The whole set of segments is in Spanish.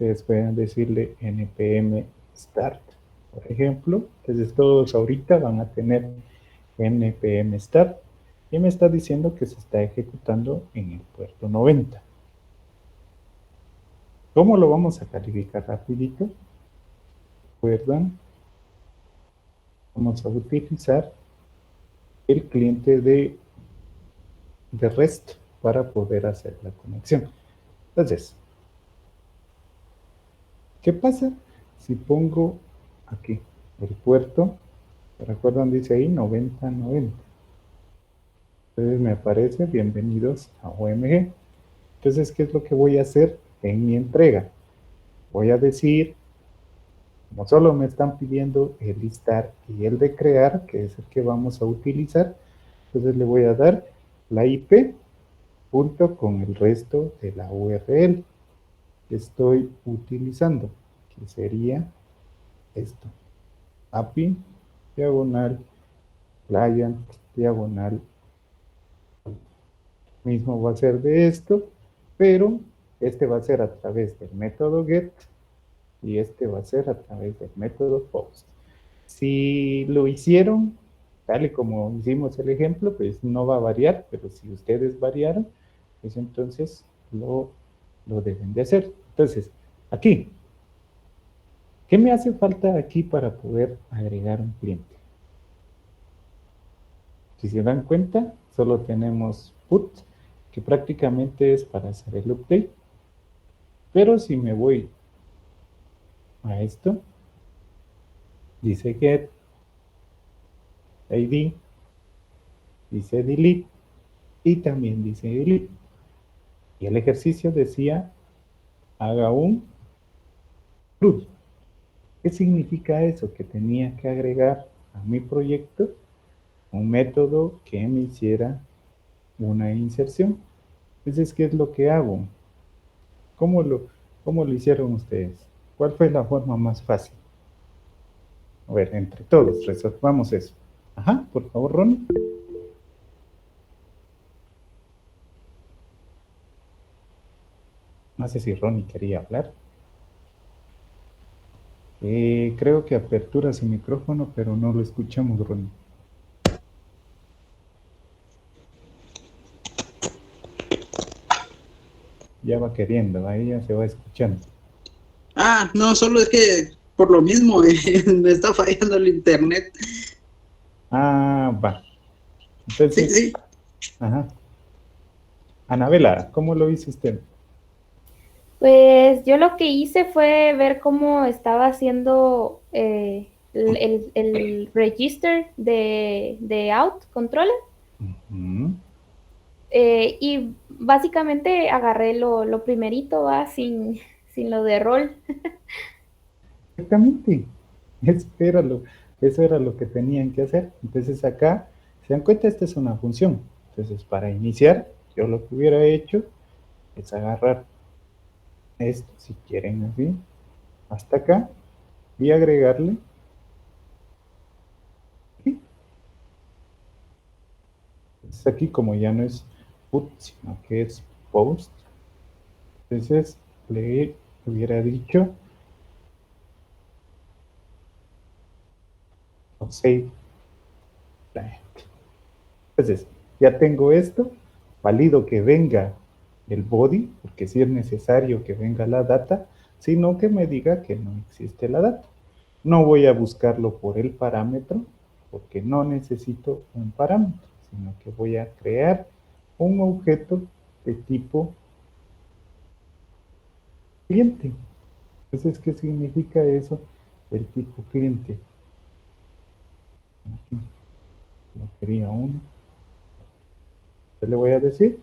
Ustedes pueden decirle npm start, por ejemplo. Entonces todos ahorita van a tener npm start y me está diciendo que se está ejecutando en el puerto 90. ¿Cómo lo vamos a calificar rapidito? ¿Recuerdan? Vamos a utilizar el cliente de REST para poder hacer la conexión. Entonces, ¿qué pasa si pongo aquí el puerto? ¿Recuerdan? Dice ahí 9090. Entonces me aparece bienvenidos a OMG. Entonces, ¿qué es lo que voy a hacer en mi entrega? Voy a decir, como solo me están pidiendo el listar y el de crear, que es el que vamos a utilizar, entonces le voy a dar la IP junto con el resto de la URL que estoy utilizando, que sería esto: API, diagonal, client, diagonal. Mismo va a ser de esto, pero este va a ser a través del método get y este va a ser a través del método post. Si lo hicieron tal y como hicimos el ejemplo, pues no va a variar, pero si ustedes variaron, pues entonces lo deben de hacer. Entonces, aquí, ¿qué me hace falta aquí para poder agregar un cliente? Si se dan cuenta, solo tenemos put, que prácticamente es para hacer el update. Pero si me voy a esto, dice get, ID, dice delete y también dice delete. Y el ejercicio decía, haga un CRUD. ¿Qué significa eso? Que tenía que agregar a mi proyecto un método que me hiciera una inserción. Entonces, ¿qué es lo que hago? ¿Cómo lo, cómo lo hicieron ustedes? ¿Cuál fue la forma más fácil? A ver, entre todos, resolvamos eso. Ajá, por favor, Ronnie. No sé si Ronnie quería hablar. Creo que apertura su micrófono, pero no lo escuchamos, Ronnie. Ya va queriendo, ahí ya se va escuchando. Ah, no, solo es que por lo mismo me está fallando el internet. Ah, va. Sí, Entonces, sí. ajá. Anabela, ¿cómo lo hizo usted? Pues yo lo que hice fue ver cómo estaba haciendo el register de out controller Ujú. y básicamente agarré lo primerito, ¿va? Sin lo de rol. Exactamente. Eso era lo que tenían que hacer. Entonces acá, se dan cuenta, esta es una función. Entonces, para iniciar, yo lo que hubiera hecho es agarrar esto, si quieren así, hasta acá, y agregarle aquí. Entonces aquí, como ya no es put, sino que es post, entonces le hubiera dicho save client. Entonces, ya tengo esto, valido que venga el body, porque si es necesario que venga la data, sino que me diga que no existe la data. No voy a buscarlo por el parámetro, porque no necesito un parámetro, sino que voy a crear un objeto de tipo cliente. Entonces, ¿qué significa eso? El tipo cliente. Aquí lo quería uno. Entonces le voy a decir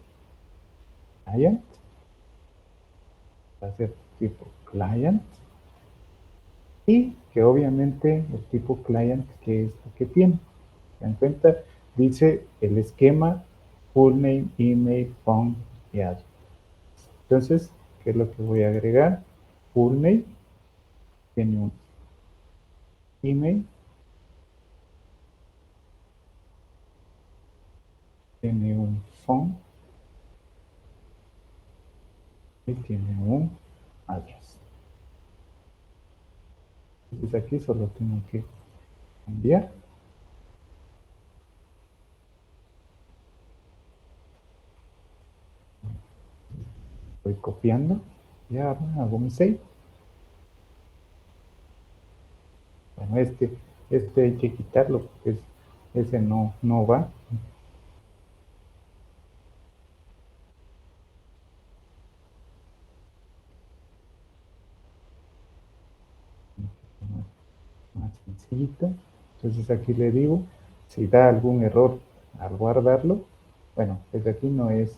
client, va a ser tipo client, y que obviamente el tipo client, que es lo que tiene. ¿Se dan cuenta? Dice el esquema full name, email, phone y address. Entonces, ¿qué es lo que voy a agregar? Full name, tiene un email, tiene un phone y tiene un address. Entonces aquí solo tengo que cambiar. Estoy copiando. Y ahora hago un save. Bueno, este hay que quitarlo porque ese no va. Más sencillito. Entonces aquí le digo, si da algún error al guardarlo, bueno, pues aquí no es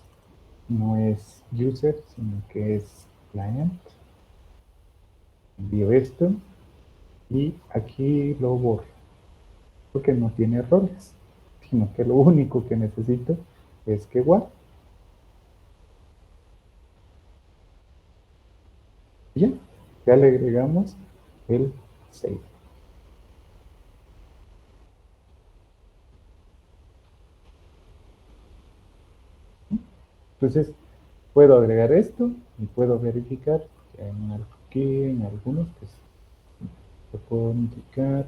user, sino que es client. Envío esto y aquí lo borro, porque no tiene errores, sino que lo único que necesito es que guarde. Ya le agregamos el save. Entonces, puedo agregar esto y puedo verificar que aquí en algunos, pues, lo puedo indicar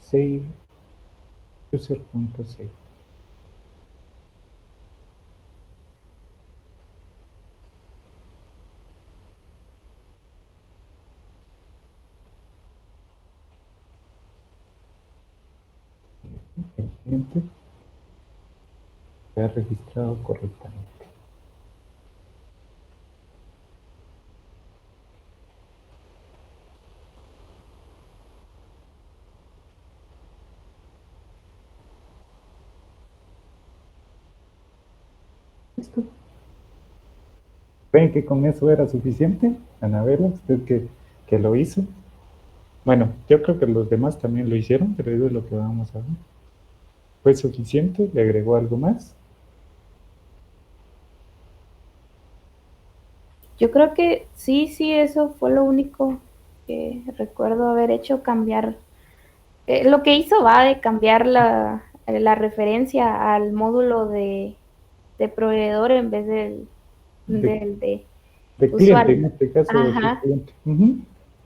save user.save. El cliente se ha registrado correctamente. Listo. ¿Ven que con eso era suficiente? Anabela, usted que lo hizo. Bueno, yo creo que los demás también lo hicieron, pero eso es lo que vamos a ver. ¿Fue suficiente? ¿Le agregó algo más? Yo creo que sí, eso fue lo único que recuerdo haber hecho, cambiar. Lo que hizo va de cambiar la referencia al módulo de proveedor en vez De, del de de cliente, en usuario. este caso, de Ajá. cliente.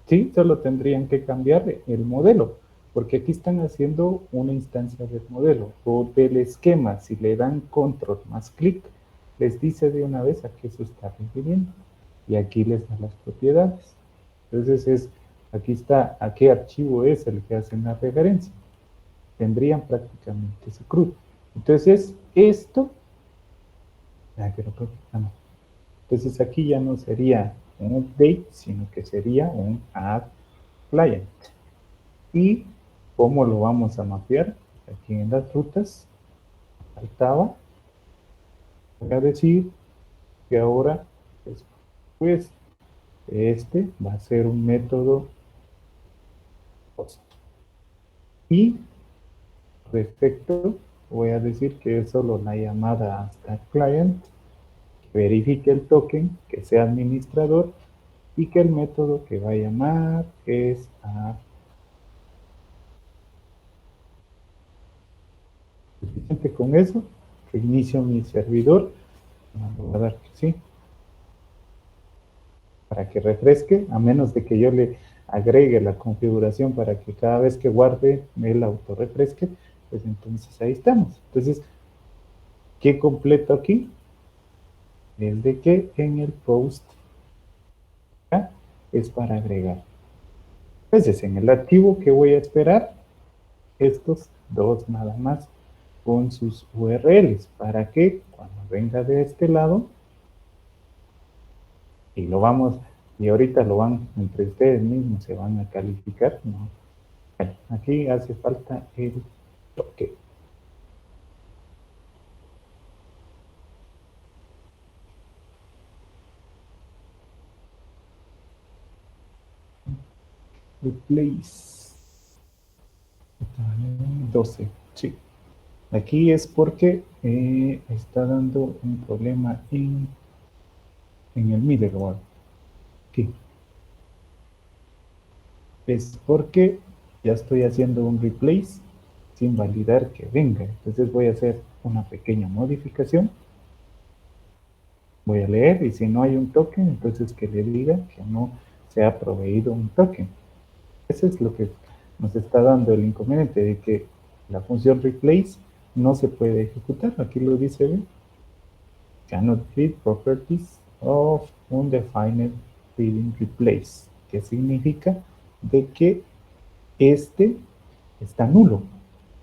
Sí, solo tendrían que cambiar el modelo, porque aquí están haciendo una instancia del modelo o del esquema. Si le dan control más clic, les dice de una vez a qué se está refiriendo. Y aquí les da las propiedades. Entonces aquí está a qué archivo es el que hacen la referencia. Tendrían prácticamente ese CRUD. Entonces esto, no. Entonces aquí ya no sería un update, sino que sería un add client. ¿Y cómo lo vamos a mapear? Aquí en las rutas faltaba, voy a decir que ahora después este va a ser un método post. Y respecto, voy a decir que es solo la llamada hasta client, que verifique el token, que sea administrador y que el método que va a llamar es a suficiente con eso, reinicio mi servidor, voy a dar que sí, para que refresque, a menos de que yo le agregue la configuración para que cada vez que guarde el auto refresque, pues entonces ahí estamos. Entonces, ¿qué completo aquí? Es de que en el post ¿ya? Es para agregar. Entonces, en el archivo que voy a esperar, estos dos nada más con sus URLs, para que cuando venga de este lado, y lo vamos, y ahorita lo van, entre ustedes mismos se van a calificar, ¿no? Bueno, aquí hace falta el toque. Replace 12, sí. Aquí es porque está dando un problema en el middleware. Aquí. Es porque ya estoy haciendo un replace sin validar que venga. Entonces voy a hacer una pequeña modificación. Voy a leer y si no hay un token, entonces que le diga que no se ha proveído un token. Eso es lo que nos está dando el inconveniente de que la función replace no se puede ejecutar. Aquí lo dice, ¿ve? Cannot read properties of undefined reading replace, que significa de que este está nulo.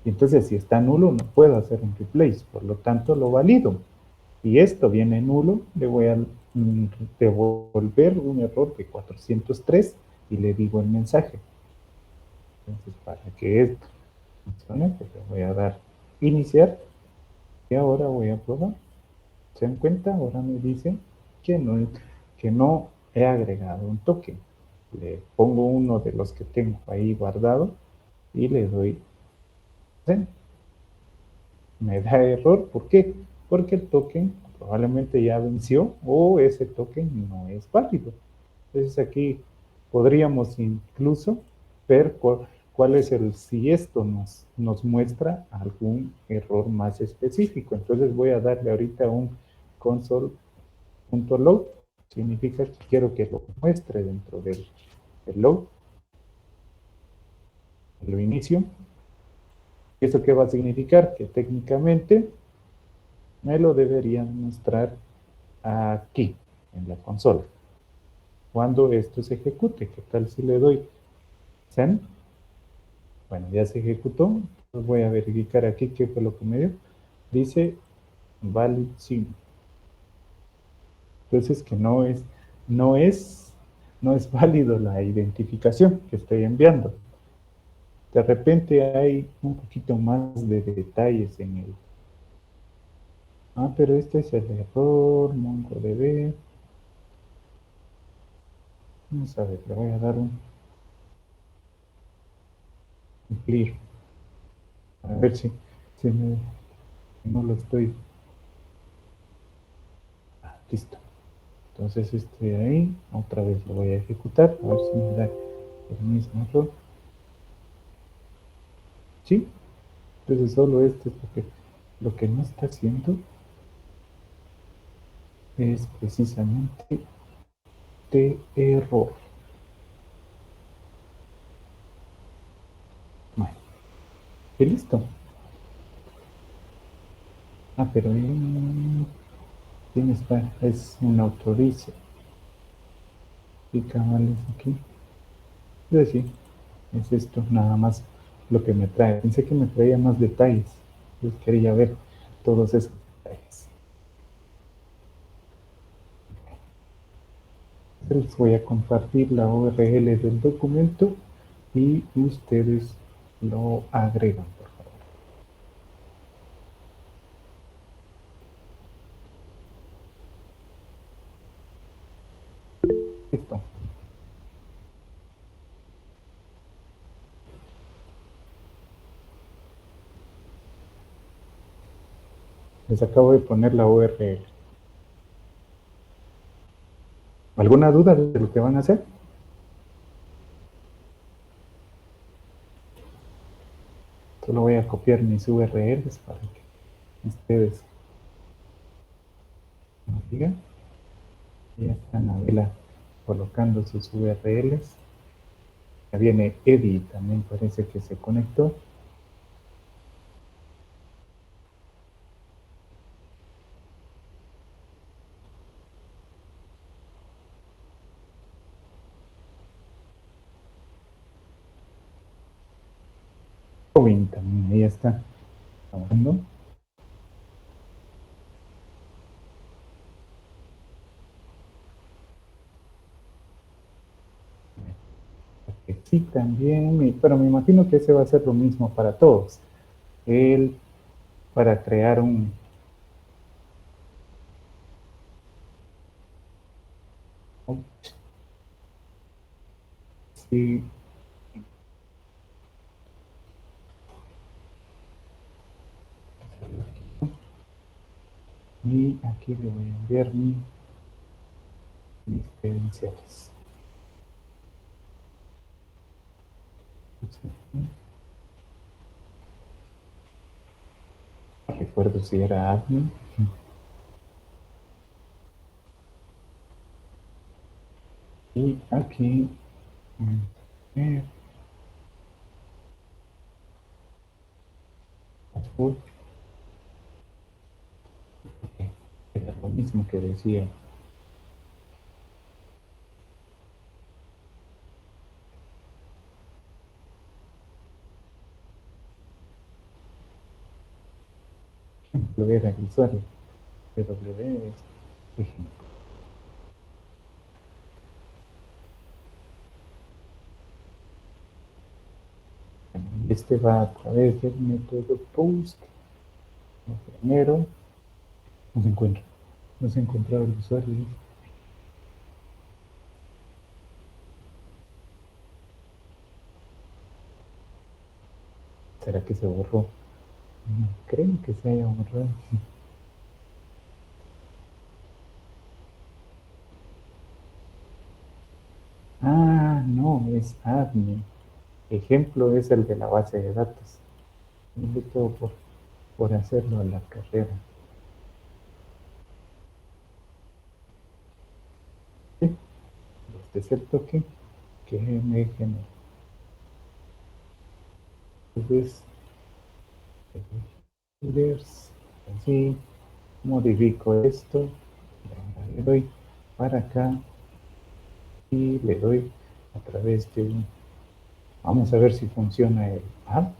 Y entonces, si está nulo, no puedo hacer un replace, por lo tanto lo valido. Y esto viene nulo, le voy a devolver un error de 403 y le digo el mensaje. Entonces, para que esto funcione, pues le voy a dar iniciar y ahora voy a probar. ¿Se dan cuenta? Ahora me dice que no he agregado un token. Le pongo uno de los que tengo ahí guardado y le doy send. Me da error, ¿por qué? Porque el token probablemente ya venció o ese token no es válido. Entonces aquí podríamos incluso ver cuál es si esto nos muestra algún error más específico. Entonces voy a darle ahorita un console.load, significa que quiero que lo muestre dentro del load, lo inicio. ¿Eso qué va a significar? Que técnicamente me lo debería mostrar aquí, en la consola. Cuando esto se ejecute, ¿qué tal si le doy send? Bueno, ya se ejecutó. Entonces voy a verificar aquí qué fue lo que me dio. Dice valid sim. Entonces que no es, no es válido la identificación que estoy enviando. De repente hay un poquito más de detalles en el. Pero este es el error, MongoDB. Vamos a ver, le voy a dar un clear. A ver si no lo estoy. Listo. Entonces este ahí, otra vez lo voy a ejecutar, a ver si me da el mismo error. ¿Sí? Entonces solo esto es lo que no está haciendo es precisamente de error. Bueno, y listo. Pero ¿quién está? Es un autorizo. Y cabales aquí. Es decir, es esto nada más lo que me trae. Pensé que me traía más detalles. Yo quería ver todos esos detalles. Les voy a compartir la URL del documento y ustedes lo agregan, por favor. Listo. Les acabo de poner la URL. ¿Alguna duda de lo que van a hacer? Solo voy a copiar mis URLs para que ustedes nos digan. Ya están Abela colocando sus URLs. Ya viene Eddie, también parece que se conectó. Robin también, ahí está trabajando. Sí, también, pero me imagino que ese va a ser lo mismo para todos. Para crear un. Sí. Y aquí le voy a enviar mis credenciales. No recuerdo si era admin. Y aquí, ver, azul, era lo mismo que decía. Ejemplo era el usuario. PW es ejemplo. Este va a través del método post. Primero, no se encuentra. No se encontraba el usuario. ¿Será que se borró? No creo que se haya borrado. Ah, no, es admin. Ejemplo es el de la base de datos. Me todo por hacerlo a la carrera. ¿Sí? Este es el toque que me genera. Entonces, así, modifico esto, le doy para acá y le doy a través de, vamos a ver si funciona el add.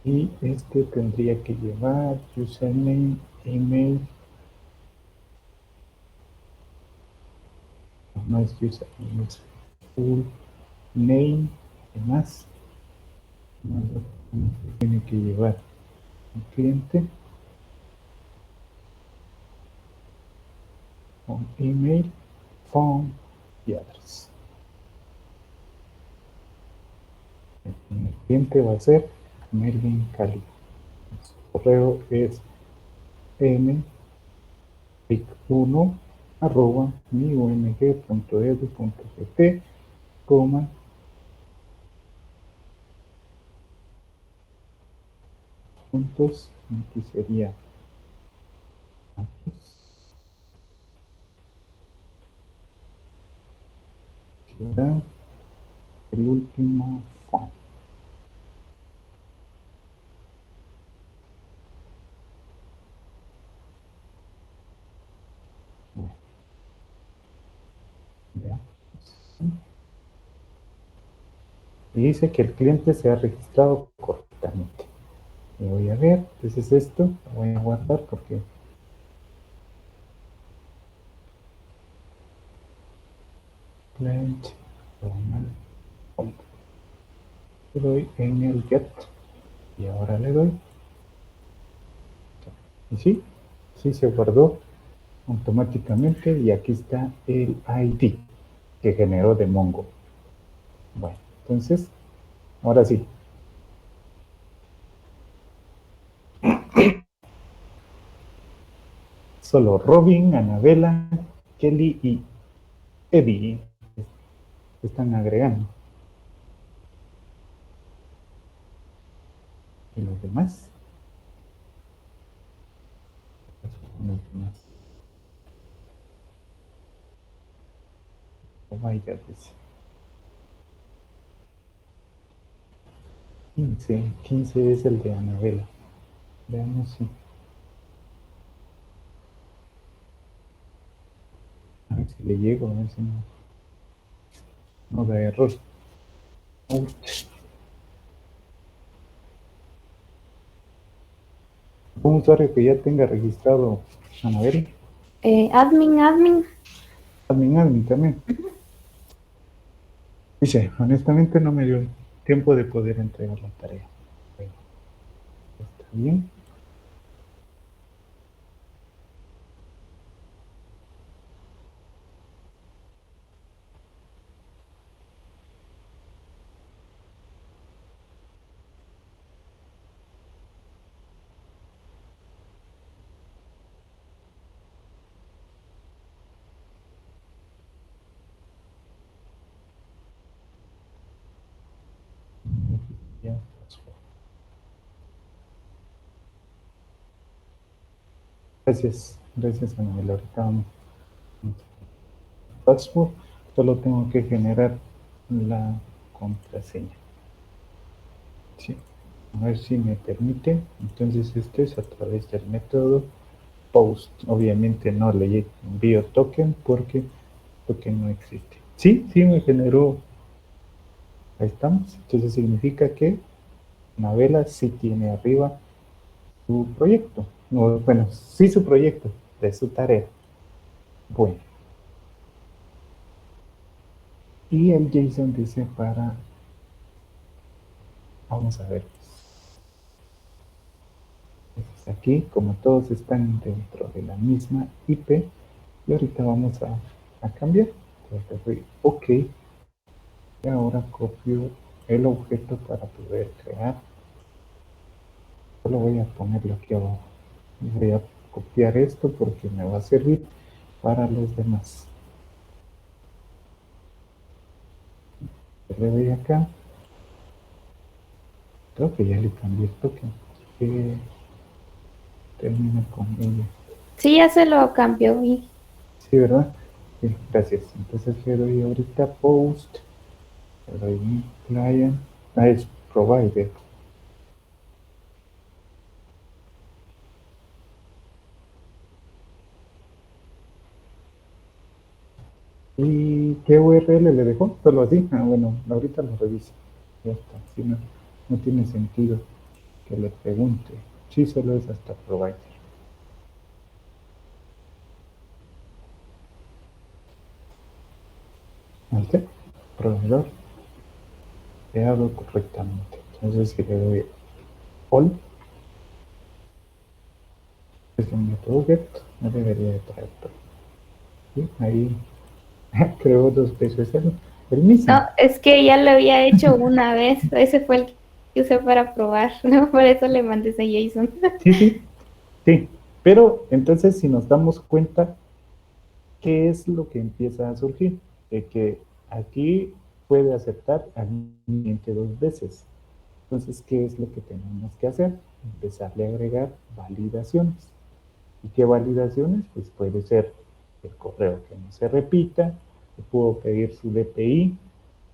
Y este tendría que llevar username, email, no es username, es full name, ¿qué más? Tiene que llevar un cliente con email, phone y address. El cliente va a ser Melvin Cali. Su correo es mpic1 arroba miumg.edu.gt, coma, puntos, aquí sería ciudad, el último phone. Veamos. Y dice que el cliente se ha registrado correctamente. Y voy a ver, entonces esto lo voy a guardar porque client le doy en el get y ahora le doy y sí, sí se guardó automáticamente y aquí está el ID que generó de Mongo. Bueno, entonces ahora sí. Solo Robin, Anabela, Kelly y Eddie están agregando. ¿Y los demás? Los demás. Oh, vaya, pues. 15 es el de Anabela. Veamos si. A ver si le llego, a ver si no da error. Ouch. Un usuario que ya tenga registrado Anabela. Admin. Admin también. Dice, honestamente no me dio tiempo de poder entregar la tarea. Bueno, está bien. Ya pasó. Gracias Anabel. Ahorita vamos. Password, solo tengo que generar la contraseña. Sí. A ver si me permite. Entonces este es a través del método post. Obviamente no le envío token porque token no existe. Sí, me generó. Ahí estamos. Entonces significa que Anabela sí tiene arriba su proyecto. No, bueno, sí su proyecto de su tarea. Bueno. Y el JSON dice para... Vamos a ver. Entonces aquí, como todos están dentro de la misma IP, y ahorita vamos a cambiar. Entonces doy OK. Y ahora copio el objeto para poder crear. Solo voy a ponerlo aquí abajo. Voy a copiar esto porque me va a servir para los demás. Le doy acá. Creo que ya le cambié el token. Que termina con ella. Sí, ya se lo cambió. Y Sí, ¿verdad? Sí, gracias. Entonces le doy ahorita post. Le doy mi client. Es provider. ¿Y qué URL le dejó? Solo así. Bueno, ahorita lo reviso. Ya está. Si no, no tiene sentido que le pregunte. Sí, solo es hasta provider. ¿Vale? Proveedor creado correctamente. Entonces, si le doy all, es un método get, no debería de traer todo. ¿Sí? Ahí creo dos veces el mismo. no, es que ya lo había hecho una vez. Ese fue el que usé para probar, ¿no? Por eso le mandé ese JSON. Sí. Pero entonces, si nos damos cuenta, ¿qué es lo que empieza a surgir? De que aquí puede aceptar al cliente dos veces. Entonces, ¿qué es lo que tenemos que hacer? Empezarle a agregar validaciones. ¿Y qué validaciones? Pues puede ser el correo que no se repita, le puedo pedir su DPI,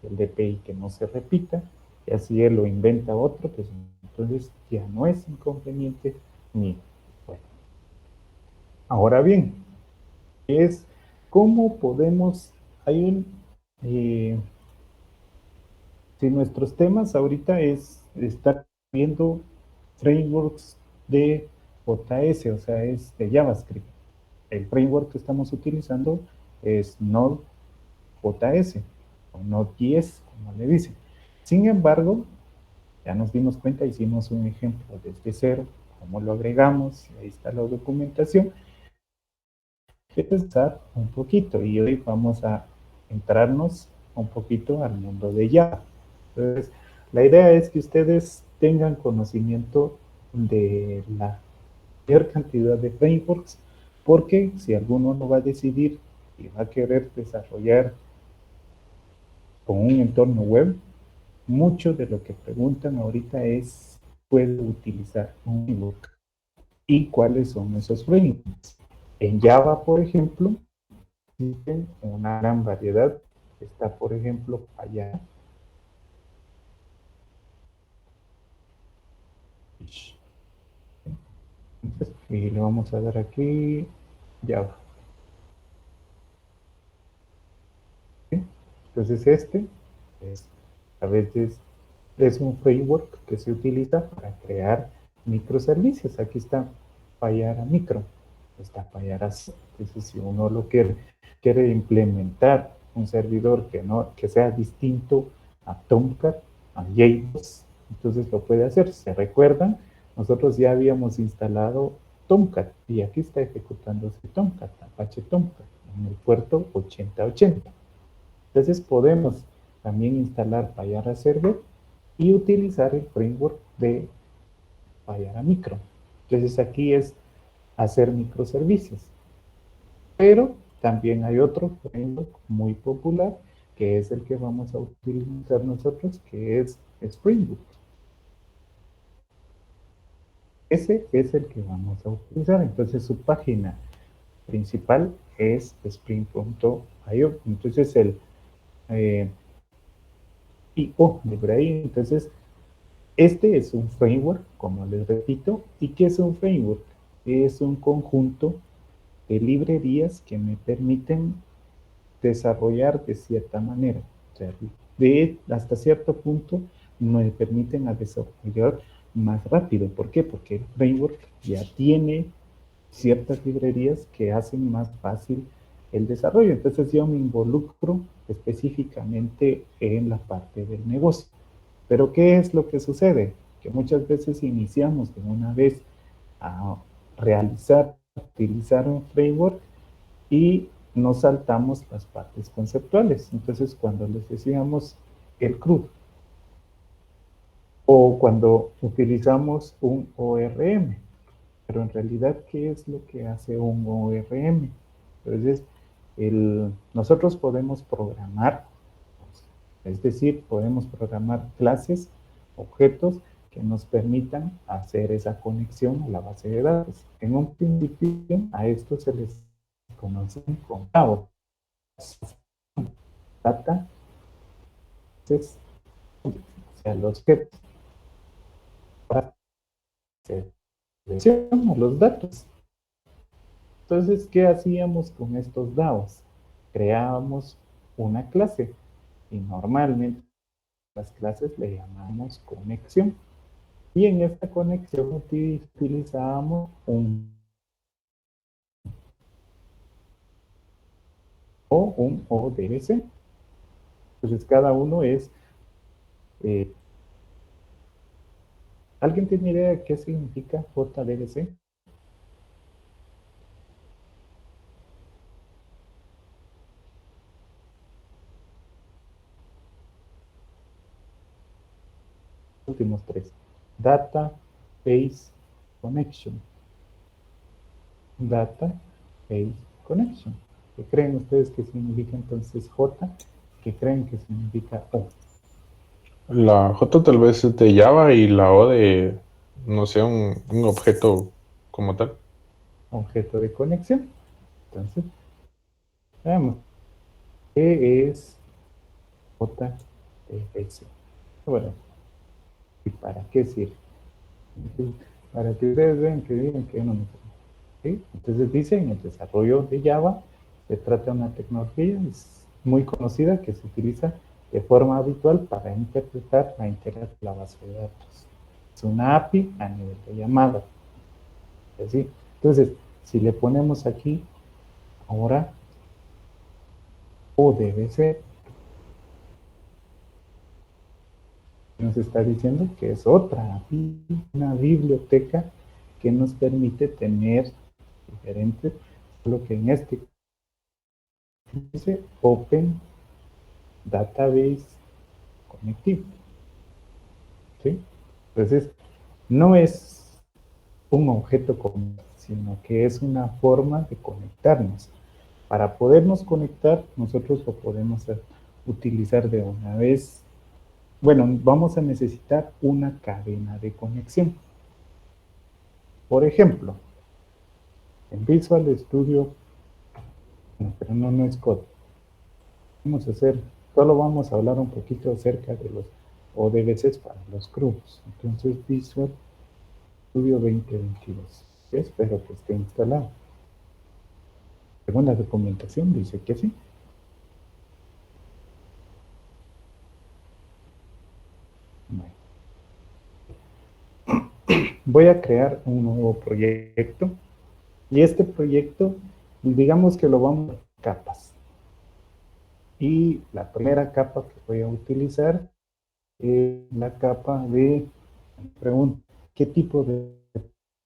el DPI que no se repita, y así él lo inventa otro, pues entonces ya no es inconveniente ni bueno. Ahora bien, es cómo podemos, hay un, eh, si nuestros temas ahorita es estar viendo frameworks de JS, o sea, es de JavaScript. El framework que estamos utilizando es Node.js o Node.js, como le dicen. Sin embargo, ya nos dimos cuenta, hicimos un ejemplo desde cero, cómo lo agregamos, y ahí está la documentación. De pensar un poquito y hoy vamos a entrarnos un poquito al mundo de Java. Entonces, la idea es que ustedes tengan conocimiento de la mayor cantidad de frameworks, porque si alguno no va a decidir y va a querer desarrollar con un entorno web, mucho de lo que preguntan ahorita es, ¿puedo utilizar un framework? ¿Y cuáles son esos frameworks? En Java, por ejemplo, existen una gran variedad. Está, por ejemplo, allá. Y le vamos a dar aquí Java. ¿Sí? Entonces este es, a veces es un framework que se utiliza para crear microservicios. Aquí está Payara Micro, está Payara. Entonces si uno lo quiere implementar un servidor que sea distinto a Tomcat, a JBoss, entonces lo puede hacer. ¿Se recuerdan? Nosotros ya habíamos instalado Tomcat y aquí está ejecutándose Tomcat, Apache Tomcat, en el puerto 8080. Entonces podemos también instalar Payara Server y utilizar el framework de Payara Micro. Entonces aquí es hacer microservicios. Pero también hay otro framework muy popular que es el que vamos a utilizar nosotros, que es Spring Boot. Ese es el que vamos a utilizar. Entonces su página principal es spring.io. Entonces el IO de ahí. Entonces este es un framework, como les repito. ¿Y qué es un framework? Es un conjunto de librerías que me permiten desarrollar de cierta manera. O sea, hasta cierto punto me permiten a desarrollar más rápido. ¿Por qué? Porque el framework ya tiene ciertas librerías que hacen más fácil el desarrollo. Entonces yo me involucro específicamente en la parte del negocio. Pero ¿qué es lo que sucede? Que muchas veces iniciamos de una vez a utilizar un framework y nos saltamos las partes conceptuales. Entonces, cuando les decíamos el CRUD o cuando utilizamos un ORM, pero en realidad, ¿qué es lo que hace un ORM? Entonces, nosotros podemos programar, es decir, podemos programar clases, objetos que nos permitan hacer esa conexión a la base de datos. En un principio, a esto se les conoce como DAO, Data, entonces, o sea, los objetos para hacer conexión a los datos. Entonces, ¿qué hacíamos con estos DAOs? Creábamos una clase y normalmente las clases le llamamos conexión. Y en esta conexión utilizábamos un ODBC. Entonces, cada uno es... ¿Alguien tiene idea de qué significa JDBC? Últimos tres. Data Base Connection. Data Base Connection. ¿Qué creen ustedes que significa entonces J? ¿Qué creen que significa O? La J tal vez es de Java y la O de, no sé, un objeto como tal. Objeto de conexión. Entonces, veamos. ¿Qué es JDBC? Bueno, ¿y para qué sirve? Para que ustedes vean que digan que no me... ¿Sí? Entonces dice, en el desarrollo de Java se trata de una tecnología muy conocida que se utiliza de forma habitual para interpretar la interacción de la base de datos. Es una API a nivel de llamada. ¿Sí? Entonces, si le ponemos aquí, ahora, ODBC, nos está diciendo que es otra API, una biblioteca que nos permite tener diferentes, lo que en este dice Open Database Connective. ¿Sí? Entonces, no es un objeto común, sino que es una forma de conectarnos. Para podernos conectar, nosotros lo podemos utilizar de una vez. Bueno, vamos a necesitar una cadena de conexión. Por ejemplo, en Visual Studio, pero no es code. Vamos a hacer, solo vamos a hablar un poquito acerca de los ODBCs para los CRUDs. Entonces, Visual Studio 2022. Espero que esté instalado. Según la documentación dice que sí. Bueno. Voy a crear un nuevo proyecto y este proyecto, digamos que lo vamos a capas. Y la primera capa que voy a utilizar es la capa de pregunta. ¿Qué tipo de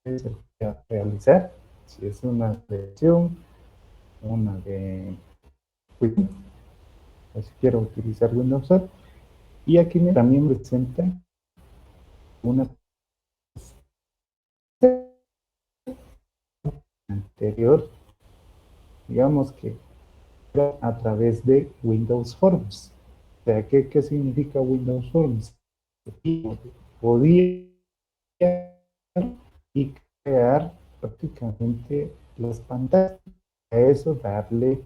voy a realizar? Si es una versión, una de Windows, o si quiero utilizar Windows 8. Y aquí también presenta una anterior, digamos que a través de Windows Forms. O sea, ¿qué significa Windows Forms? Podía y crear prácticamente las pantallas. A eso darle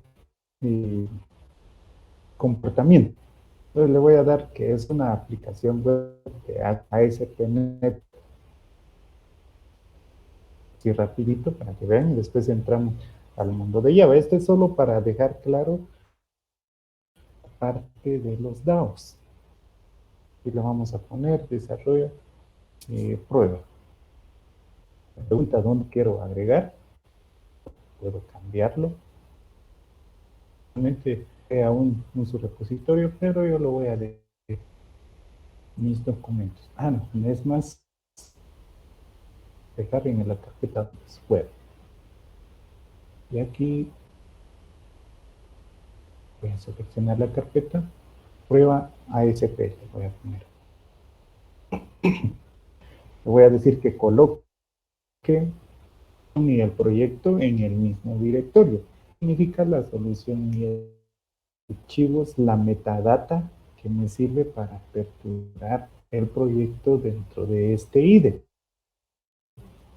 comportamiento. Entonces le voy a dar que es una aplicación web de ASP.NET. Así rapidito para que vean y después entramos al mundo de Java. Este es solo para dejar claro la parte de los DAOs. Y le vamos a poner desarrollo prueba. Me pregunta dónde quiero agregar. Puedo cambiarlo. Realmente crea un subrepositorio, pero yo lo voy a dejar mis documentos. No es más dejar en la carpeta web. Y aquí voy a seleccionar la carpeta, prueba ASP, le voy a poner. Le voy a decir que coloque y el proyecto en el mismo directorio. Significa la solución y archivos, la metadata que me sirve para aperturar el proyecto dentro de este IDE.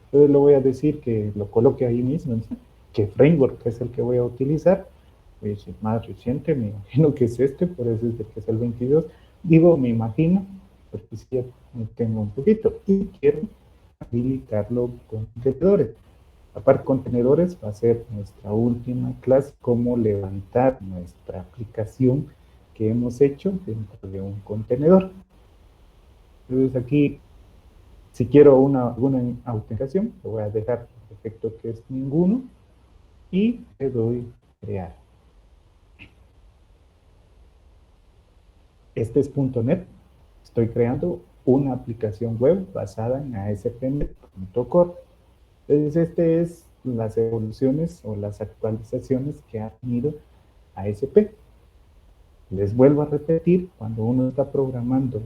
Entonces le voy a decir que lo coloque ahí mismo, que framework es el que voy a utilizar. Es el más reciente, me imagino que es este, por eso es de que es el 22. Digo, me imagino, porque si ya tengo un poquito y quiero habilitarlo con contenedores. Aparte, contenedores va a ser nuestra última clase, cómo levantar nuestra aplicación que hemos hecho dentro de un contenedor. Entonces aquí, si quiero alguna autenticación, lo voy a dejar por defecto que es ninguno y le doy crear. Este es .NET. Estoy creando una aplicación web basada en ASP.NET.Core. Entonces, este es las evoluciones o las actualizaciones que ha tenido ASP. Les vuelvo a repetir, cuando uno está programando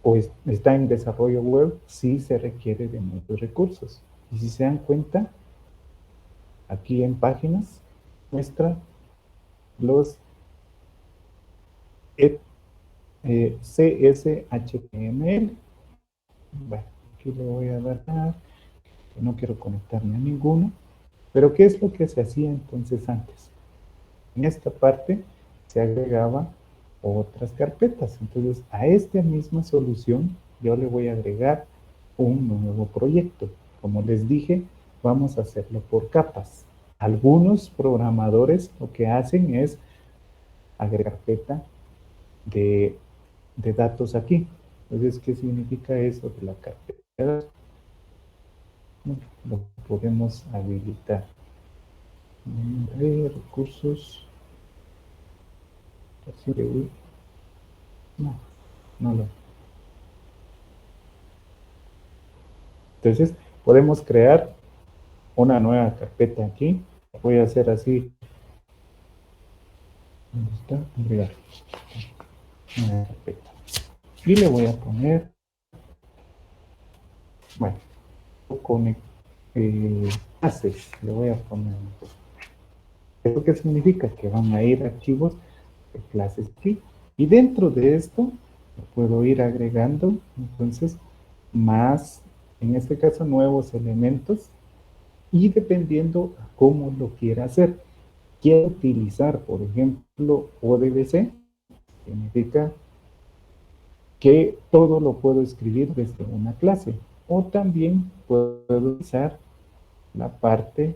o está en desarrollo web, sí se requiere de muchos recursos. Y si se dan cuenta, aquí en páginas muestra los CSHTML. Bueno, aquí le voy a dar, que no quiero conectarme a ninguno. Pero ¿qué es lo que se hacía entonces antes? En esta parte se agregaba otras carpetas. Entonces, a esta misma solución yo le voy a agregar un nuevo proyecto. Como les dije, vamos a hacerlo por capas. Algunos programadores lo que hacen es agregar carpeta de datos aquí. Entonces, ¿qué significa eso de la carpeta? Lo podemos habilitar. Recursos. No lo. Entonces, podemos crear una nueva carpeta aquí. Voy a hacer así. ¿Dónde está? Agregar. Una carpeta. Y le voy a poner, bueno, con clases. Le voy a poner. ¿Eso qué significa? Que van a ir archivos de clases aquí. Y dentro de esto, puedo ir agregando, entonces, más, en este caso, nuevos elementos. Y dependiendo a cómo lo quiera hacer. Quiero utilizar, por ejemplo, ODBC, significa que todo lo puedo escribir desde una clase. O también puedo utilizar la parte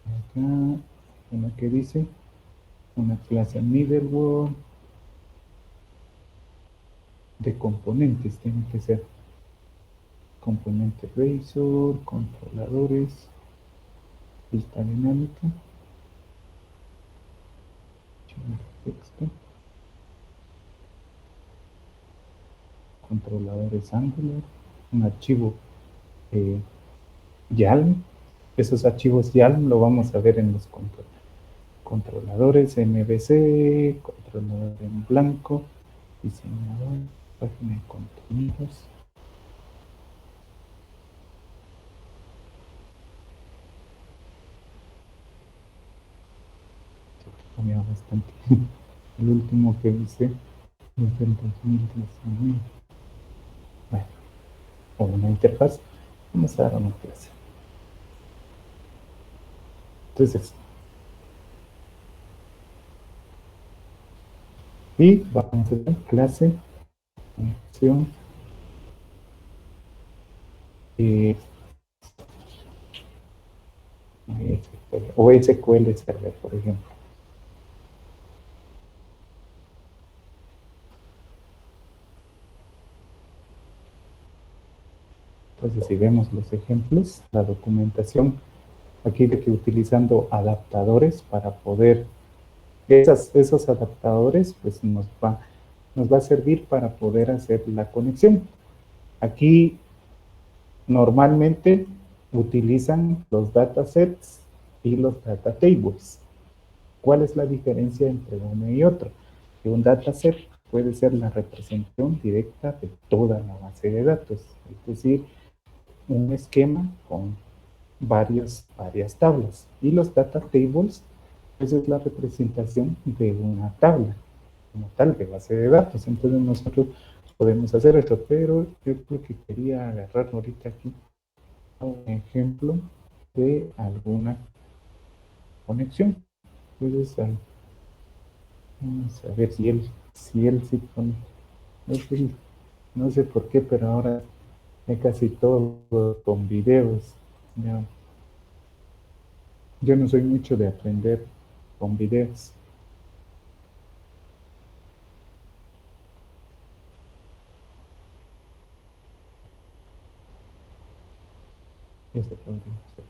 acá, en la que dice una clase middleware de componentes. Tiene que ser componente razor, controladores, lista dinámica, texto, controladores Angular, un archivo YAML. Esos archivos YAML lo vamos a ver en los controladores MVC, controlador en blanco, diseñador, página de contenidos. Cambia bastante. El último que hice es del 2019. o una interfaz, vamos a dar una clase. Entonces, y vamos a dar clase, conexión, o SQL Server, por ejemplo. Entonces, si vemos los ejemplos, la documentación, aquí de que utilizando adaptadores para poder, esos adaptadores, pues nos va a servir para poder hacer la conexión. Aquí, normalmente, utilizan los datasets y los data tables. ¿Cuál es la diferencia entre uno y otro? Que un dataset puede ser la representación directa de toda la base de datos, es decir, un esquema con varias tablas. Y los data tables, esa es la representación de una tabla, como tal, de base de datos. Entonces nosotros podemos hacer esto, pero yo creo que quería agarrar ahorita aquí un ejemplo de alguna conexión. Entonces, vamos a ver si él sí pone. No sé por qué, pero ahora es casi todo con videos. Ya. Yo no soy mucho de aprender con videos. Este podría ser.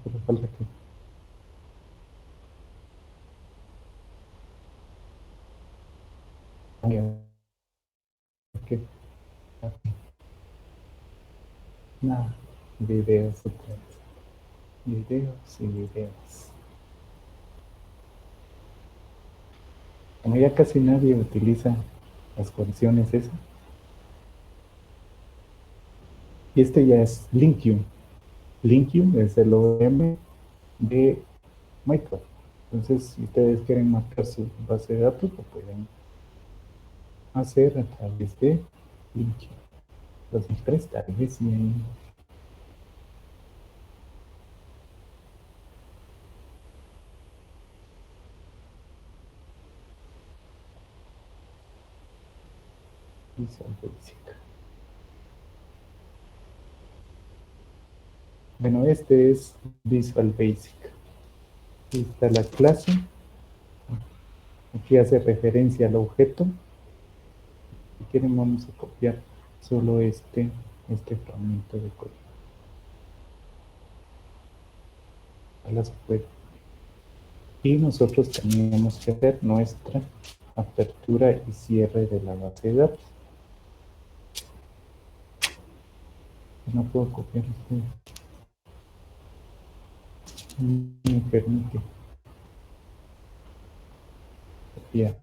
Pero falta que... Ok. Nada, videos otra vez. Videos y videos. Como ya casi nadie utiliza las conexiones esas. Y este ya es Linkium. Linkium es el OEM de Microsoft. Entonces, si ustedes quieren mapear su base de datos, lo pueden hacer a través de Linkium. 2003 tal vez sí hay. Visual Basic. Bueno, este es Visual Basic. Aquí está la clase. Aquí hace referencia al objeto. Si quieren vamos a copiar solo este fragmento de código. Ojalá se puede. Y nosotros teníamos que hacer nuestra apertura y cierre de la base de datos. No puedo copiar esto. No me permite copiar.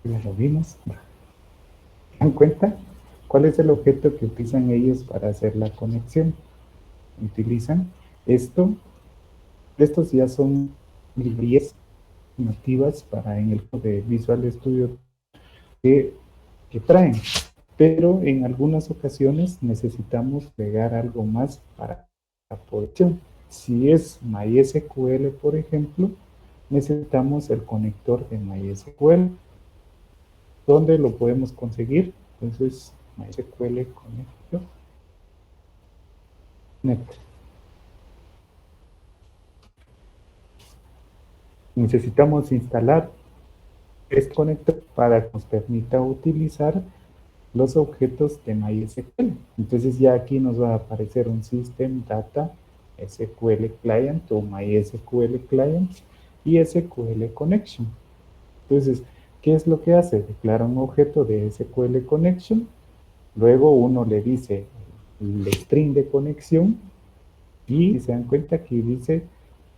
Ya lo vimos. ¿Se dan cuenta? ¿Cuál es el objeto que utilizan ellos para hacer la conexión? Utilizan esto. Estos ya son librerías nativas para en el de Visual Studio que traen, pero en algunas ocasiones necesitamos pegar algo más para la conexión. Si es MySQL, por ejemplo, necesitamos el conector de MySQL. ¿Dónde lo podemos conseguir? Entonces, MySQL Connector. Net. Necesitamos instalar este conector para que nos permita utilizar los objetos de MySQL. Entonces ya aquí nos va a aparecer un System Data SQL Client o MySQL Client y SQL Connection. Entonces, ¿qué es lo que hace? Declara un objeto de SQL Connection, luego uno le dice el string de conexión y si se dan cuenta aquí dice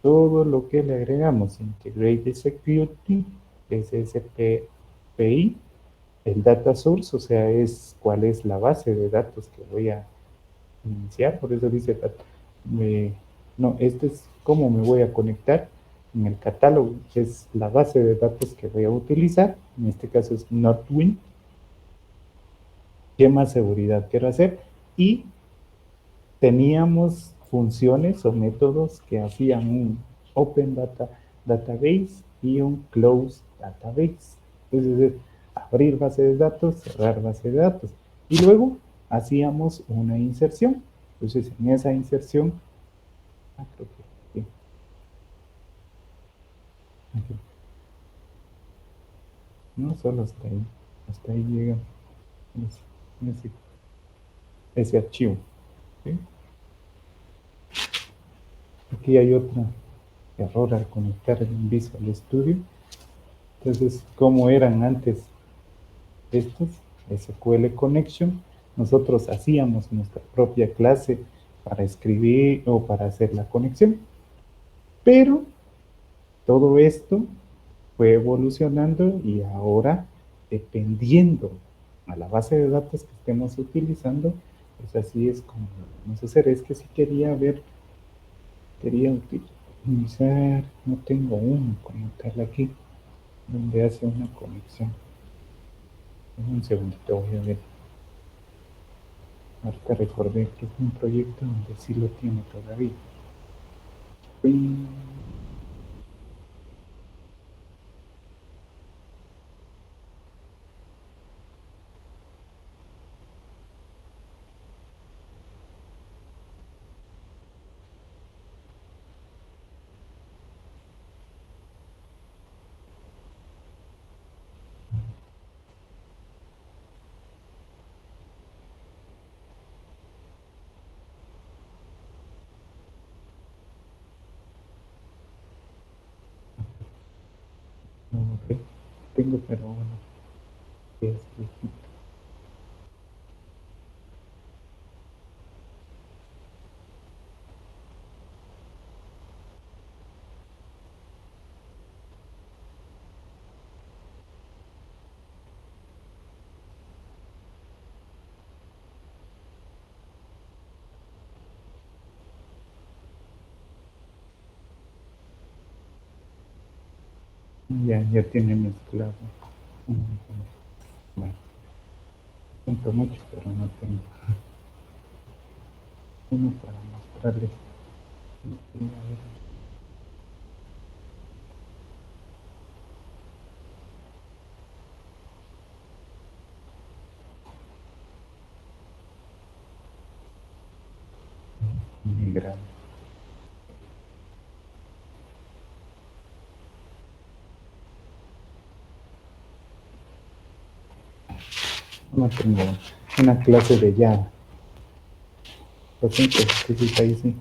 todo lo que le agregamos, Integrated Security, SSPI, el data source, o sea, es cuál es la base de datos que voy a iniciar, por eso dice, no, este es cómo me voy a conectar en el catálogo, es la base de datos que voy a utilizar, en este caso es Northwind. ¿Qué más seguridad quiero hacer? Y teníamos funciones o métodos que hacían un Open Database y un Closed Database. Es decir, abrir base de datos, cerrar base de datos. Y luego hacíamos una inserción. Entonces, en esa inserción, creo que aquí. No solo hasta ahí llega ese archivo. ¿Sí? Aquí hay otro error al conectar el Visual Studio. Entonces, ¿cómo eran antes estos? SQL Connection. Nosotros hacíamos nuestra propia clase para escribir o para hacer la conexión. Pero todo esto fue evolucionando y ahora, dependiendo a la base de datos que estemos utilizando, pues así es como vamos a hacer. Es que si quería utilizar, no tengo uno como tal aquí, donde hace una conexión. Un segundito, voy a ver. Ahorita recordé que es un proyecto donde sí lo tiene todavía. No, ok. Tengo, pero bueno, es viejito. Ya tiene mezclado. Bueno, siento mucho, pero no tengo uno para mostrarles. A ver. Muy grande. No tengo una clase de Java. Lo siento, entonces ahí sí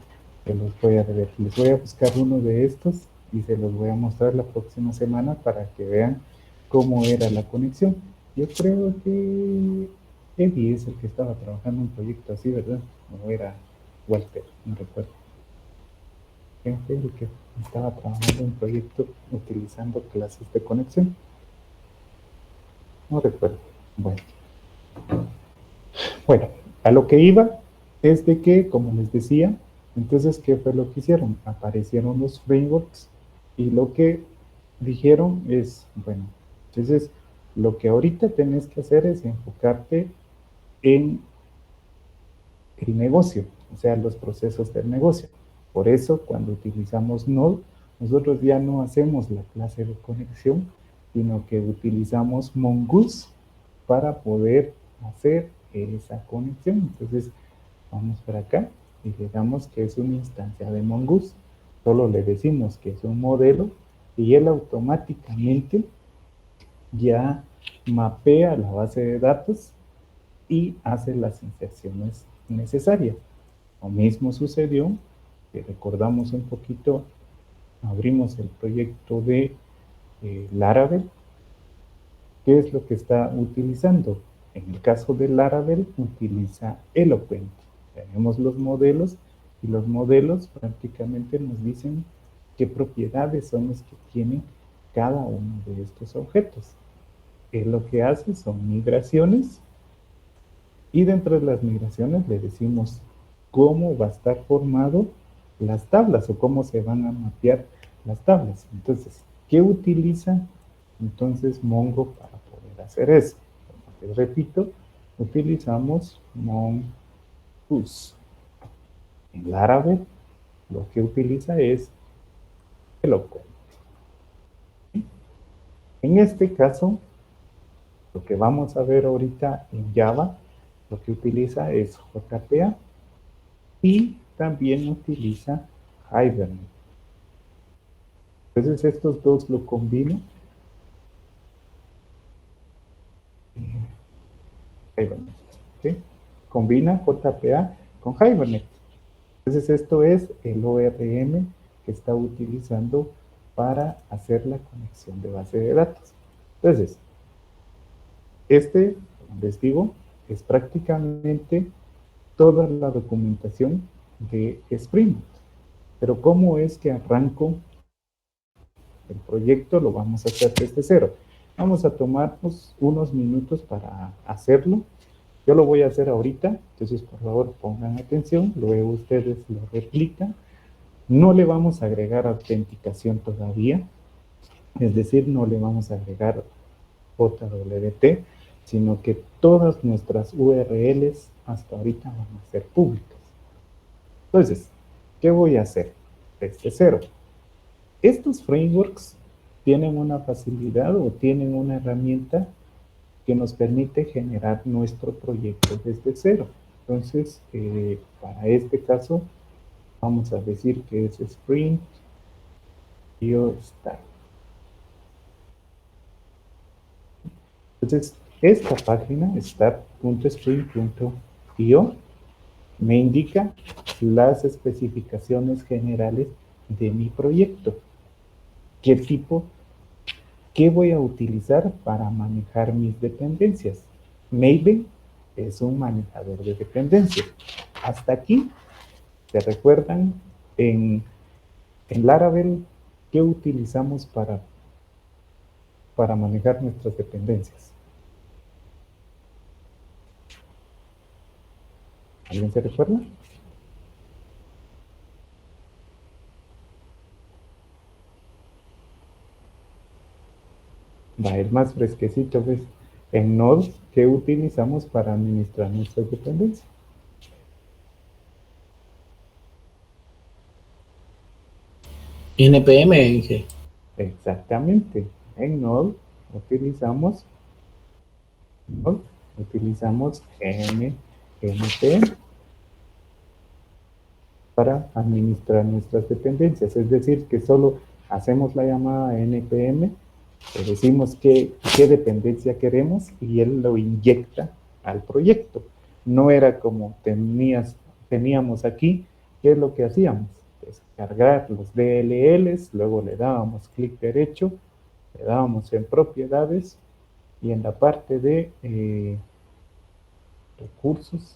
se los voy a ver. Les voy a buscar uno de estos y se los voy a mostrar la próxima semana para que vean cómo era la conexión. Yo creo que Eddie es el que estaba trabajando en un proyecto así, ¿verdad? No era Walter, no recuerdo. ¿Quién fue el que estaba trabajando en un proyecto utilizando clases de conexión? No recuerdo. Bueno, a lo que iba es de que, como les decía, entonces, ¿qué fue lo que hicieron? Aparecieron los frameworks y lo que dijeron es, bueno, entonces, lo que ahorita tenés que hacer es enfocarte en el negocio, o sea, los procesos del negocio. Por eso, cuando utilizamos Node, nosotros ya no hacemos la clase de conexión, sino que utilizamos Mongoose para poder hacer esa conexión. Entonces, vamos para acá y le damos que es una instancia de Mongoose. Solo le decimos que es un modelo y él automáticamente ya mapea la base de datos y hace las inserciones necesarias. Lo mismo sucedió, que recordamos un poquito, abrimos el proyecto de Laravel. ¿Qué es lo que está utilizando? En el caso de Laravel, utiliza Eloquent. Tenemos los modelos y los modelos prácticamente nos dicen qué propiedades son las que tienen cada uno de estos objetos. Lo que hace son migraciones y dentro de las migraciones le decimos cómo va a estar formado las tablas o cómo se van a mapear las tablas. Entonces, ¿qué utiliza entonces Mongo para poder hacer eso? Les repito, utilizamos mongoose. En Laravel lo que utiliza es Eloquent. En este caso, lo que vamos a ver ahorita en Java, lo que utiliza es JPA y también utiliza Hibernate. Entonces estos dos lo combino. Hibernate, ¿sí? Combina JPA con Hibernate. Entonces esto es el ORM que está utilizando para hacer la conexión de base de datos. Entonces, les digo, es prácticamente toda la documentación de Spring Boot. Pero ¿cómo es que arranco el proyecto? Lo vamos a hacer desde cero. Vamos a tomarnos unos minutos para hacerlo. Yo lo voy a hacer ahorita, entonces por favor pongan atención, luego ustedes lo replican. No le vamos a agregar autenticación todavía, es decir, no le vamos a agregar JWT, sino que todas nuestras URLs hasta ahorita van a ser públicas. Entonces, ¿qué voy a hacer? Desde cero. Estos frameworks tienen una facilidad o tienen una herramienta que nos permite generar nuestro proyecto desde cero. Entonces, para este caso, vamos a decir que es Spring Start. Entonces, esta página, start.spring.io, me indica las especificaciones generales de mi proyecto. ¿Qué tipo? ¿Qué voy a utilizar para manejar mis dependencias? Maven es un manejador de dependencias. Hasta aquí, ¿se recuerdan en Laravel qué utilizamos para manejar nuestras dependencias? ¿Alguien se recuerda? Va a ir más fresquecito, ¿ves? En Node, ¿qué utilizamos para administrar nuestras dependencias? NPM, Inge. Exactamente. En Node utilizamos npm para administrar nuestras dependencias. Es decir, que solo hacemos la llamada npm, le decimos qué dependencia queremos y él lo inyecta al proyecto. No era como teníamos aquí, ¿qué es lo que hacíamos? Descargar los DLLs, luego le dábamos clic derecho, le dábamos en propiedades y en la parte de recursos,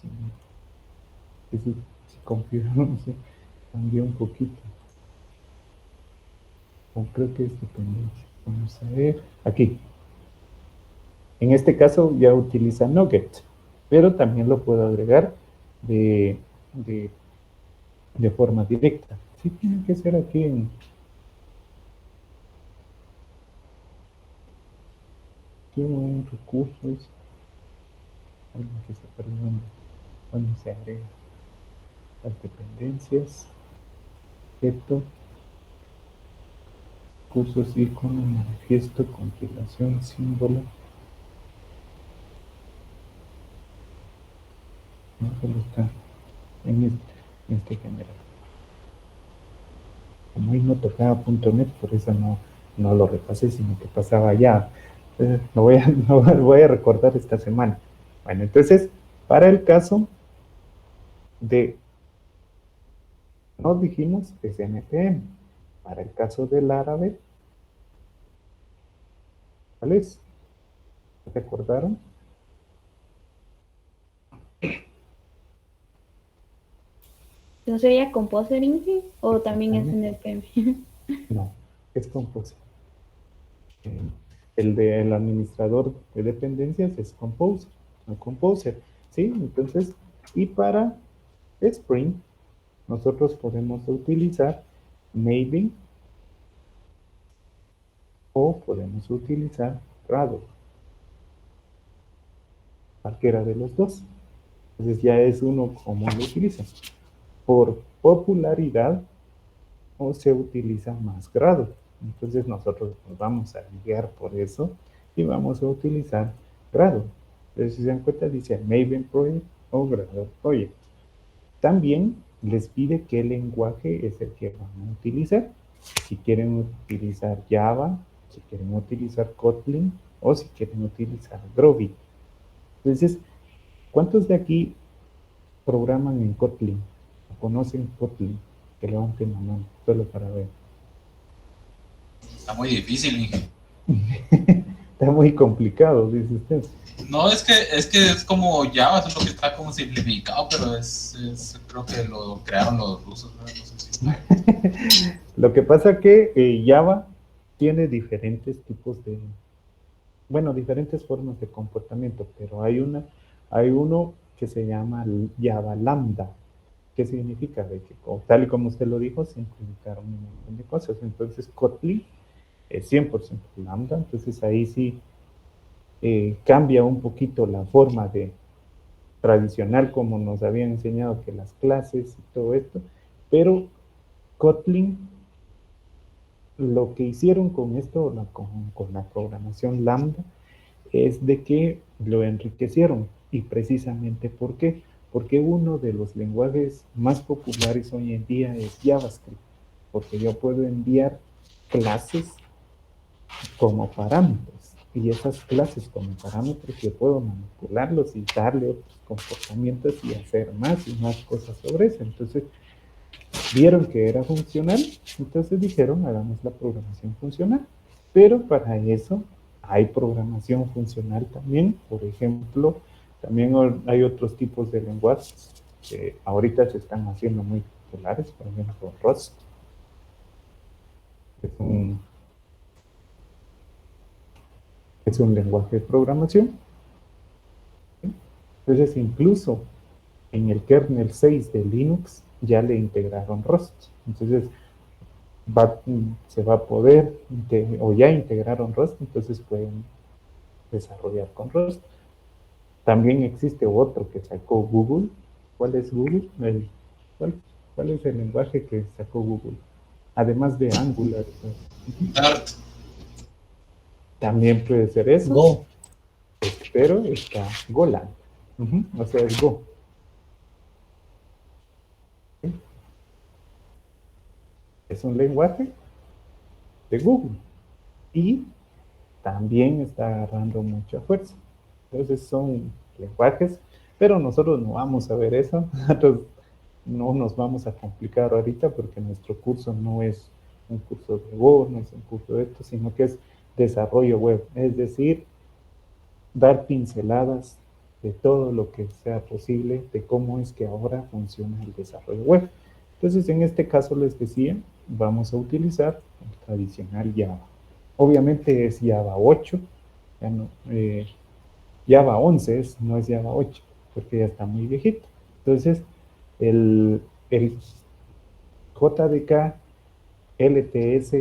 si configuramos, cambió un poquito. O creo que es dependencia. Vamos a ver, aquí. En este caso ya utiliza Nugget, pero también lo puedo agregar de forma directa. Sí tiene que ser aquí en recursos. Algo que se perdió cuando se agrega las dependencias, objeto, recursos, icono, manifiesto, compilación, símbolo. No solo está en este general. Como hoy no tocaba .NET, por eso no lo repasé, sino que pasaba ya. Lo voy a recordar esta semana. Bueno, entonces, para el caso de, nos dijimos, es npm. Para el caso del Laravel, ¿cuál es? ¿Recordaron? ¿No sería Composer, Inge? ¿O también es Exactamente. NPM? No, es Composer. El administrador de dependencias es Composer, no Composer, ¿sí? Entonces, y para Spring, nosotros podemos utilizar Maven o podemos utilizar Gradle, cualquiera de los dos. Entonces ya es uno como lo utiliza. Por popularidad o se utiliza más Gradle. Entonces nosotros nos vamos a guiar por eso y vamos a utilizar Gradle. Entonces si se dan cuenta dice Maven Project o Gradle Project. También les pide qué lenguaje es el que van a utilizar. Si quieren utilizar Java, si quieren utilizar Kotlin o si quieren utilizar Groovy. Entonces, ¿cuántos de aquí programan en Kotlin? ¿O conocen Kotlin? Que levanten la mano, solo para ver. Está muy difícil, Inge. Está muy complicado, dice usted. No, es que es como Java, es lo que está como simplificado, pero creo que lo crearon los rusos, ¿no? No sé si Lo que pasa que Java tiene diferentes tipos de, bueno, diferentes formas de comportamiento, pero hay uno que se llama Java Lambda. ¿Qué significa? De que, tal y como usted lo dijo, se implementaron un montón de cosas. Entonces, Kotlin es 100% Lambda, entonces ahí sí cambia un poquito la forma de tradicional como nos habían enseñado que las clases y todo esto, pero Kotlin, lo que hicieron con esto, con la programación Lambda, es de que lo enriquecieron. Y precisamente ¿por qué? Porque uno de los lenguajes más populares hoy en día es JavaScript, porque yo puedo enviar clases como parámetros. Y esas clases como parámetros yo puedo manipularlos y darle otros comportamientos y hacer más y más cosas sobre eso. Entonces, vieron que era funcional, entonces dijeron, hagamos la programación funcional. Pero para eso hay programación funcional también. Por ejemplo, también hay otros tipos de lenguajes que ahorita se están haciendo muy populares, por ejemplo, Rust, que es un lenguaje de programación. Entonces, incluso en el kernel 6 de Linux ya le integraron Rust. Entonces, se va a poder, o ya integraron Rust, entonces pueden desarrollar con Rust. También existe otro que sacó Google. ¿Cuál es Google? ¿Cuál es el lenguaje que sacó Google? Además de Angular. Dart. También puede ser eso. Go. Pero está Golang. O sea, es Go. Es un lenguaje de Google. Y también está agarrando mucha fuerza. Entonces son lenguajes, pero nosotros no vamos a ver eso. Nosotros no nos vamos a complicar ahorita porque nuestro curso no es un curso de Go, no es un curso de esto, sino que es desarrollo web. Es decir, dar pinceladas de todo lo que sea posible, de cómo es que ahora funciona el desarrollo web. Entonces, en este caso les decía, vamos a utilizar el tradicional Java. Obviamente es Java 8, ya no, Java 11 no es Java 8, porque ya está muy viejito. Entonces, el JDK LTS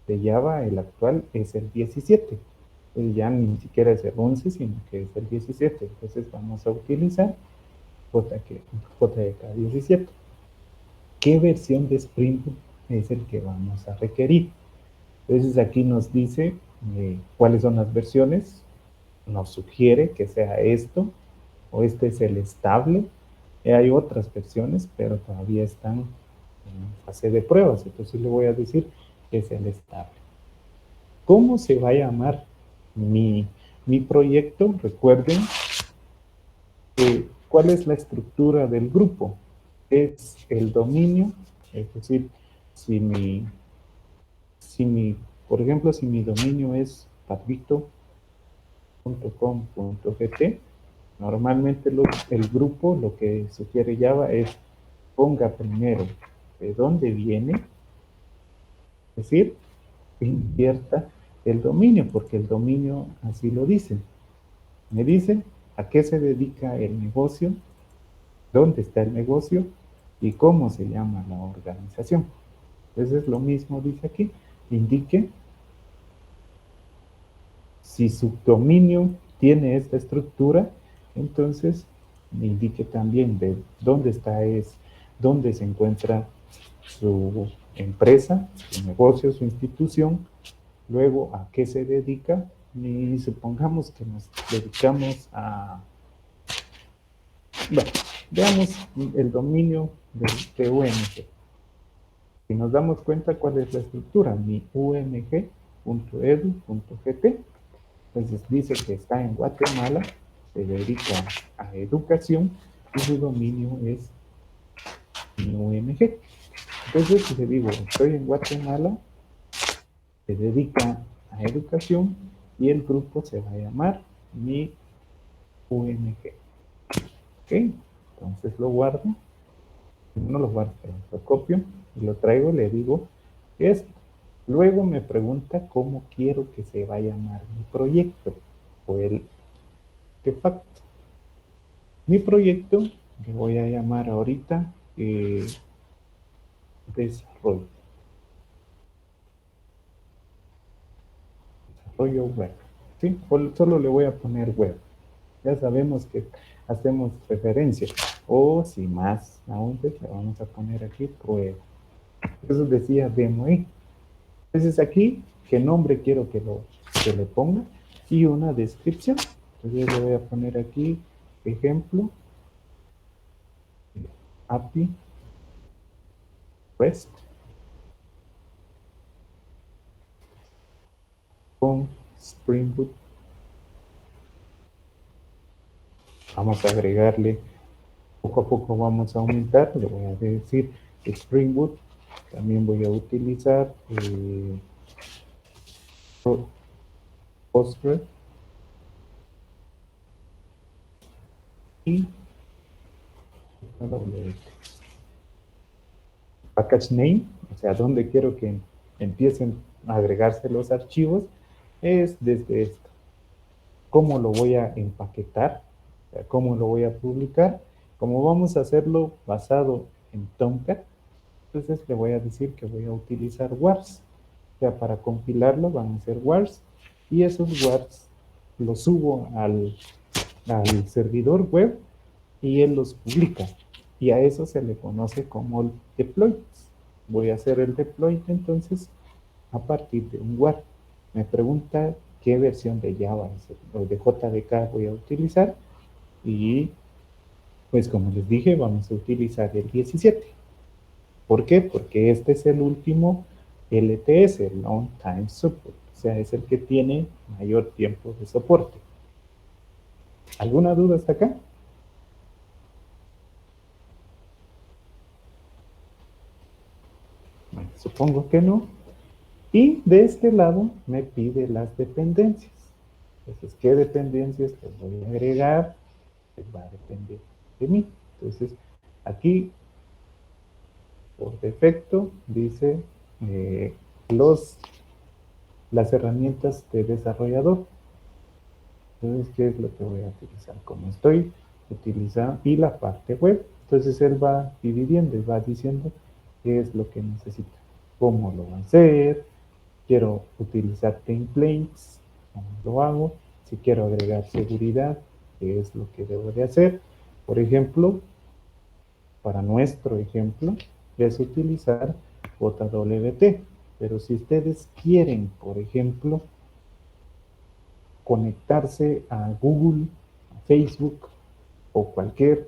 de Java, el actual, es el 17. Ya ni siquiera es el 11, sino que es el 17. Entonces vamos a utilizar JDK 17. ¿Qué versión de Spring Boot es el que vamos a requerir? Entonces aquí nos dice cuáles son las versiones. Nos sugiere que sea esto, o este es el estable. Hay otras versiones, pero todavía están en fase de pruebas. Entonces le voy a decir que es el estable. ¿Cómo se va a llamar mi proyecto? Recuerden cuál es la estructura del grupo. Es el dominio, es decir, por ejemplo, si mi dominio es patbito.com.gt, normalmente el grupo, lo que sugiere Java es ponga primero de dónde viene, es decir, invierta el dominio, porque el dominio así lo dice. Me dice a qué se dedica el negocio, dónde está el negocio y cómo se llama la organización. Entonces lo mismo dice aquí, indique si su dominio tiene esta estructura, entonces indique también de dónde está, dónde se encuentra su empresa, su negocio, su institución, luego a qué se dedica, y supongamos que nos dedicamos a, bueno, veamos el dominio de UMG. Si nos damos cuenta cuál es la estructura, mi umg.edu.gt, entonces dice que está en Guatemala, se dedica a educación y su dominio es mi UMG. Entonces, si le digo, estoy en Guatemala, se dedica a educación y el grupo se va a llamar mi UMG. Ok, entonces lo guardo, no lo guardo, lo copio y lo traigo, le digo esto. Luego me pregunta cómo quiero que se va a llamar mi proyecto o el artefacto. Mi proyecto le voy a llamar ahorita desarrollo. Desarrollo web. ¿Sí? Solo le voy a poner web. Ya sabemos que hacemos referencia. O si más aún, pues le vamos a poner aquí prueba. Eso decía demo ahí. Entonces aquí, ¿qué nombre quiero que le ponga? Y una descripción. Entonces le voy a poner aquí, ejemplo, API REST con Spring Boot. Vamos a agregarle, poco a poco vamos a aumentar, le voy a decir Spring Boot. También voy a utilizar Postgres y package name, o sea, donde quiero que empiecen a agregarse los archivos, es desde esto. ¿Cómo lo voy a empaquetar? O sea, ¿cómo lo voy a publicar? Como vamos a hacerlo basado en Tomcat, entonces le voy a decir que voy a utilizar wars. O sea, para compilarlo van a ser wars y esos wars los subo al servidor web y él los publica. Y a eso se le conoce como el deploy. Voy a hacer el deploy entonces a partir de un war. Me pregunta qué versión de Java o de JDK voy a utilizar y pues como les dije vamos a utilizar el 17. ¿Por qué? Porque este es el último LTS, el Long Time Support, o sea, es el que tiene mayor tiempo de soporte. ¿Alguna duda hasta acá? Bueno, supongo que no. Y de este lado me pide las dependencias. Entonces, ¿qué dependencias les voy a agregar? Pues va a depender de mí. Entonces, aquí, por defecto, dice las herramientas de desarrollador. Entonces, ¿qué es lo que voy a utilizar? Como estoy utilizando, y la parte web. Entonces, él va dividiendo y va diciendo qué es lo que necesita. ¿Cómo lo va a hacer? Quiero utilizar templates, ¿cómo lo hago? Si quiero agregar seguridad, ¿qué es lo que debo de hacer? Por ejemplo, para nuestro ejemplo, es utilizar JWT. Pero si ustedes quieren, por ejemplo, conectarse a Google, a Facebook o cualquier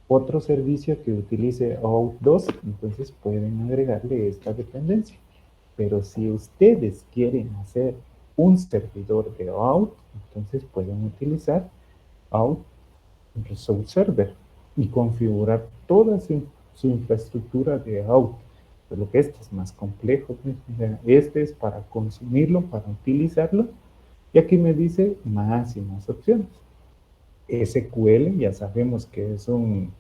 otro servicio que utilice OAuth 2, entonces pueden agregarle esta dependencia. Pero si ustedes quieren hacer un servidor de OAuth, entonces pueden utilizar OAuth Resource Server y configurar toda su infraestructura de OAuth. Pero que este es más complejo. Este es para consumirlo, para utilizarlo. Y aquí me dice más y más opciones. SQL, ya sabemos que es un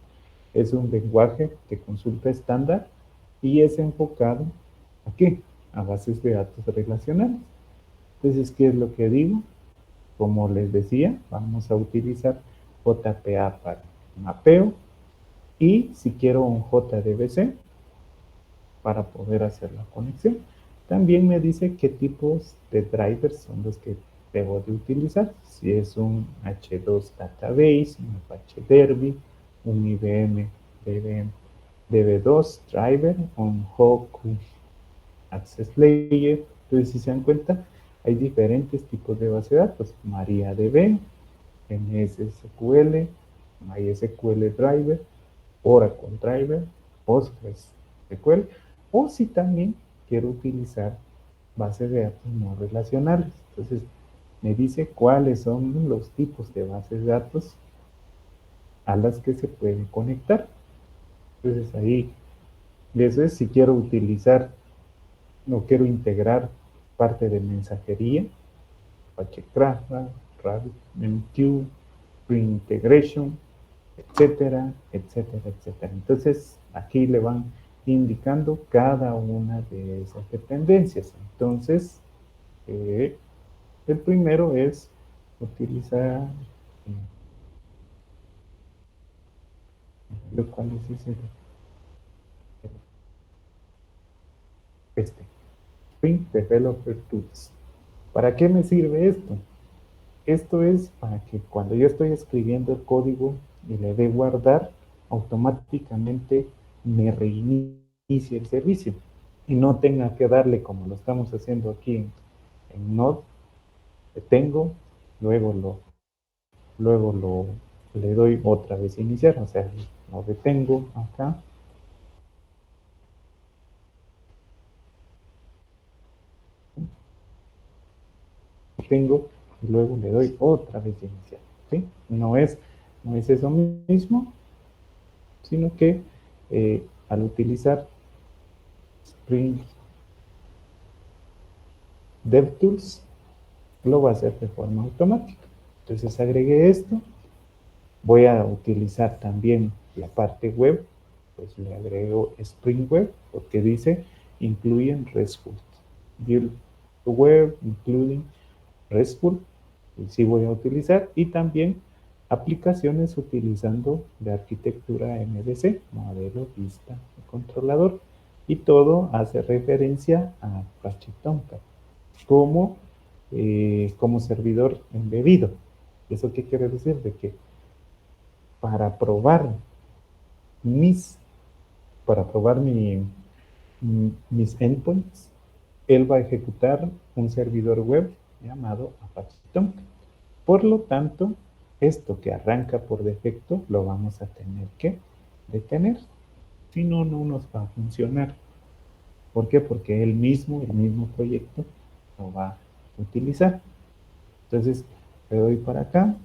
es un lenguaje de consulta estándar y es enfocado ¿a qué? A bases de datos relacionales. Entonces, ¿qué es lo que digo? Como les decía, vamos a utilizar JPA para mapeo y si quiero un JDBC para poder hacer la conexión. También me dice qué tipos de drivers son los que debo de utilizar. Si es un H2 Database, un Apache Derby, un IBM DB2 driver, un Hoku Access Layer. Entonces, si se dan cuenta, hay diferentes tipos de base de datos. MariaDB, MSSQL, MySQL Driver, Oracle Driver, PostgreSQL, o si también quiero utilizar bases de datos no relacionales. Entonces, me dice cuáles son los tipos de bases de datos a las que se puede conectar. Entonces, ahí, eso es si quiero utilizar, no quiero integrar parte de mensajería, Apache Kafka, RabbitMQ, Pre-Integration, etcétera, etcétera, etcétera. Entonces, aquí le van indicando cada una de esas dependencias. Entonces, el primero es utilizar, ¿cuál es ese? Este, Spring Developer Tools. ¿Para qué me sirve esto? Esto es para que cuando yo estoy escribiendo el código y le dé guardar, automáticamente me reinicie el servicio y no tenga que darle como lo estamos haciendo aquí en Node, detengo, luego le doy otra vez iniciar, o sea, lo detengo acá, detengo y luego le doy otra vez iniciar, ¿sí? No es eso mismo, sino que al utilizar Spring DevTools lo va a hacer de forma automática. Entonces agregué esto. Voy a utilizar también la parte web. Pues le agrego Spring Web porque dice incluyen RESTful. Build web, including RESTful. Y sí voy a utilizar. Y también aplicaciones utilizando de arquitectura MVC, modelo, vista y controlador. Y todo hace referencia a Apache Tomcat como servidor embebido. ¿Eso qué quiere decir? De que para probar mis endpoints, él va a ejecutar un servidor web llamado Apache Tomcat. Por lo tanto, esto que arranca por defecto lo vamos a tener que detener. Si no, no nos va a funcionar. ¿Por qué? Porque el mismo proyecto lo va a utilizar. Entonces, le doy para acá.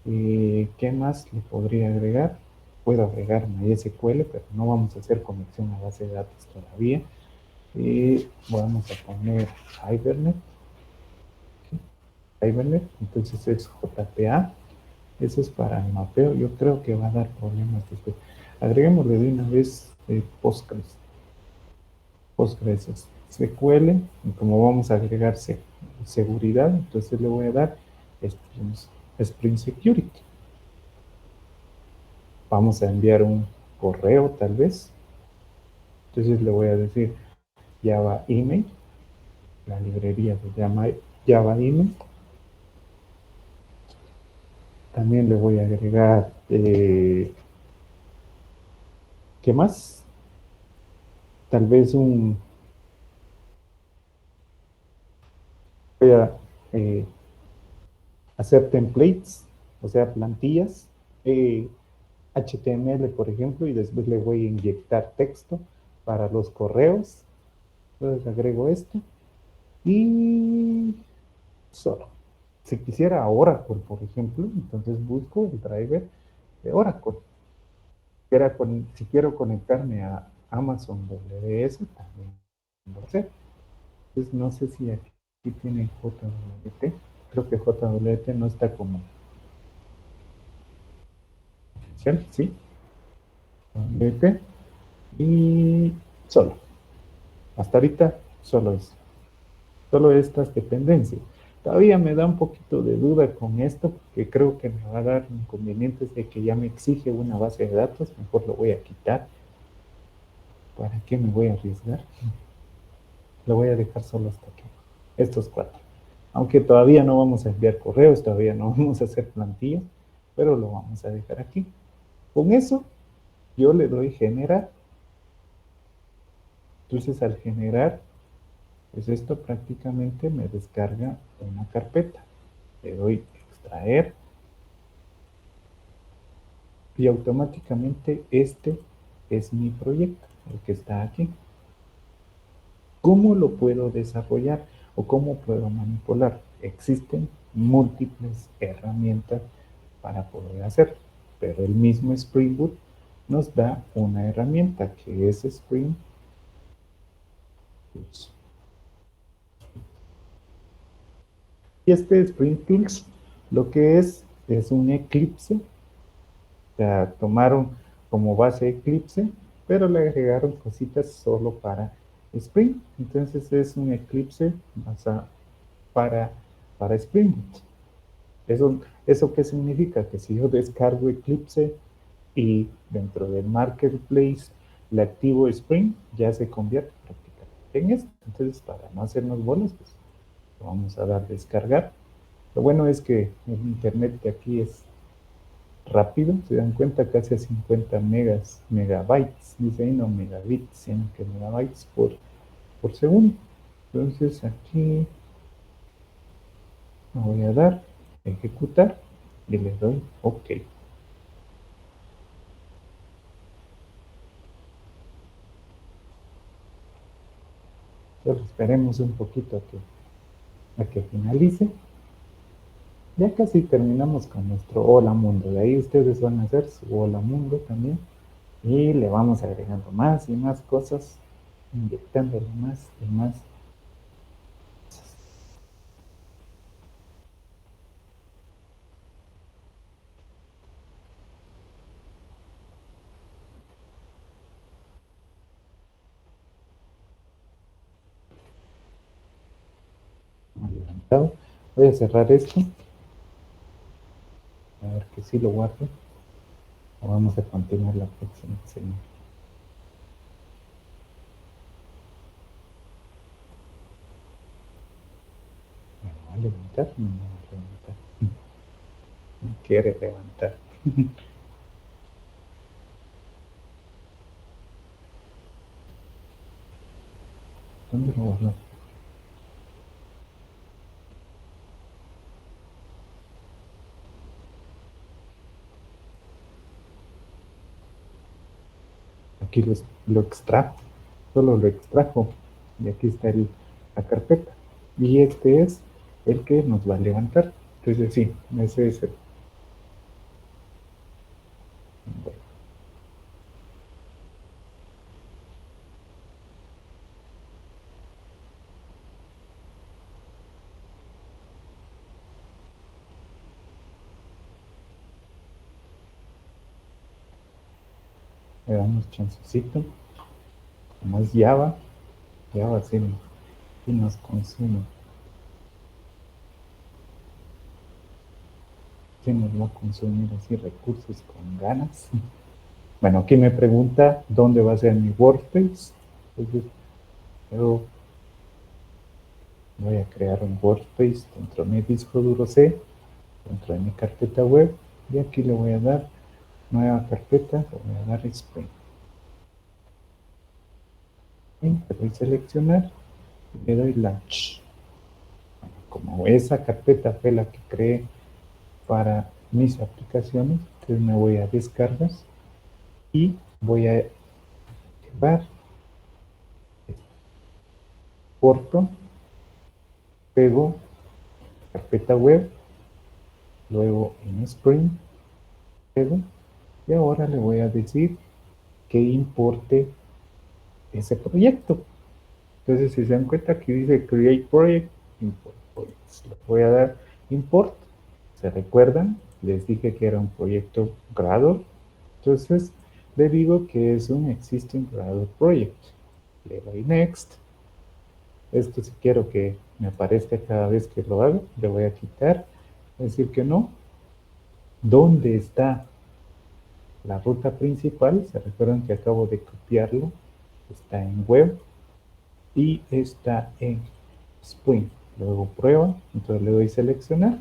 ¿Qué más le podría agregar? Puedo agregar MySQL, pero no vamos a hacer conexión a base de datos todavía. Vamos a poner Hibernate. Entonces es JPA. Eso es para el mapeo. Yo creo que va a dar problemas después. Agreguémosle de una vez Postgres SQL. Y como vamos a agregar seguridad, entonces le voy a dar Spring Security. Vamos a enviar un correo tal vez. Entonces le voy a decir Java Email, la librería de Java Email. También le voy a agregar, ¿qué más? Tal vez voy a hacer templates, o sea, plantillas, HTML, por ejemplo, y después le voy a inyectar texto para los correos. Entonces agrego esto y solo. Si quisiera Oracle, por ejemplo, entonces busco el driver de Oracle. Si quiero conectarme a Amazon WS, también lo sé. Entonces no sé si aquí tiene JWT. Creo que JWT no está como oficial, ¿sí? WP y solo. Hasta ahorita solo eso. Solo estas dependencias. Todavía me da un poquito de duda con esto, porque creo que me va a dar inconvenientes de que ya me exige una base de datos. Mejor lo voy a quitar. ¿Para qué me voy a arriesgar? Lo voy a dejar solo hasta aquí. Estos 4. Aunque todavía no vamos a enviar correos, todavía no vamos a hacer plantillas, pero lo vamos a dejar aquí. Con eso, yo le doy generar. Entonces, al generar, pues esto prácticamente me descarga una carpeta. Le doy extraer y automáticamente este es mi proyecto, el que está aquí. ¿Cómo lo puedo desarrollar o cómo puedo manipular? Existen múltiples herramientas para poder hacerlo, pero el mismo Spring Boot nos da una herramienta que es Spring Tools. Y este Spring Tools lo que es un Eclipse. O sea, tomaron como base Eclipse, pero le agregaron cositas solo para Spring. Entonces es un Eclipse para Spring Boot. ¿Eso qué significa? Que si yo descargo Eclipse y dentro del Marketplace le activo Spring, ya se convierte prácticamente en esto. Entonces, para no hacernos bolas, pues lo vamos a dar descargar. Lo bueno es que el internet de aquí es rápido, se dan cuenta, casi a 50 megabytes, dice ahí no megabits, sino que megabytes por segundo. Entonces aquí me voy a dar ejecutar y le doy OK. Solo esperemos un poquito a que finalice. Ya casi terminamos con nuestro Hola Mundo. De ahí ustedes van a hacer su Hola Mundo también. Y le vamos agregando más y más cosas, inyectándole más y más. Levantado. Voy a cerrar esto. A ver que sí lo guarde. O vamos a continuar la próxima semana. ¿Me va a levantar? No me va a levantar. No quiere levantar. ¿Dónde lo guardó? Aquí lo extrajo. Solo lo extrajo. Y aquí está la carpeta. Y este es el que nos va a levantar. Entonces sí, ese es el. Bueno. Le damos chancecito. Más Java sí nos consume. Sí nos va a consumir así recursos con ganas. Bueno, aquí me pregunta dónde va a ser mi workspace. Entonces, yo voy a crear un workspace dentro de mi disco duro C, dentro de mi carpeta web, y aquí le voy a dar nueva carpeta, le voy a dar Spring. Y le voy a seleccionar y le doy Launch. Bueno, como esa carpeta fue la que creé para mis aplicaciones, entonces me voy a descargar y voy a llevar corto, pego carpeta web, luego en Spring, pego, y ahora le voy a decir que importe ese proyecto. Entonces, si se dan cuenta, aquí dice Create Project, Import Projects. Le voy a dar Import. ¿Se recuerdan? Les dije que era un proyecto Gradle. Entonces, le digo que es un existing Gradle project. Le doy next. Esto si quiero que me aparezca cada vez que lo hago, le voy a quitar, decir que no. ¿Dónde está la ruta principal? Se recuerdan que acabo de copiarlo. Está en web y está en Spring. Luego prueba, entonces le doy seleccionar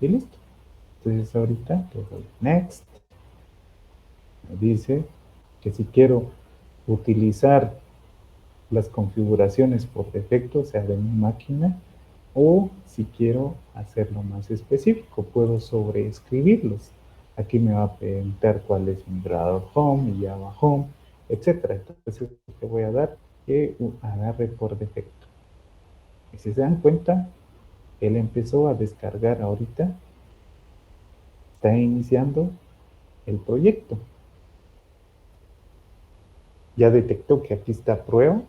y listo. Entonces ahorita le doy next. Me dice que si quiero utilizar las configuraciones por defecto, sea de mi máquina, o si quiero hacerlo más específico, puedo sobreescribirlos. Aquí me va a preguntar cuál es mi Gradle Home, mi Java Home, etc. Entonces le voy a dar que agarre por defecto. Y si se dan cuenta, él empezó a descargar ahorita, está iniciando el proyecto. Ya detectó que aquí está prueba,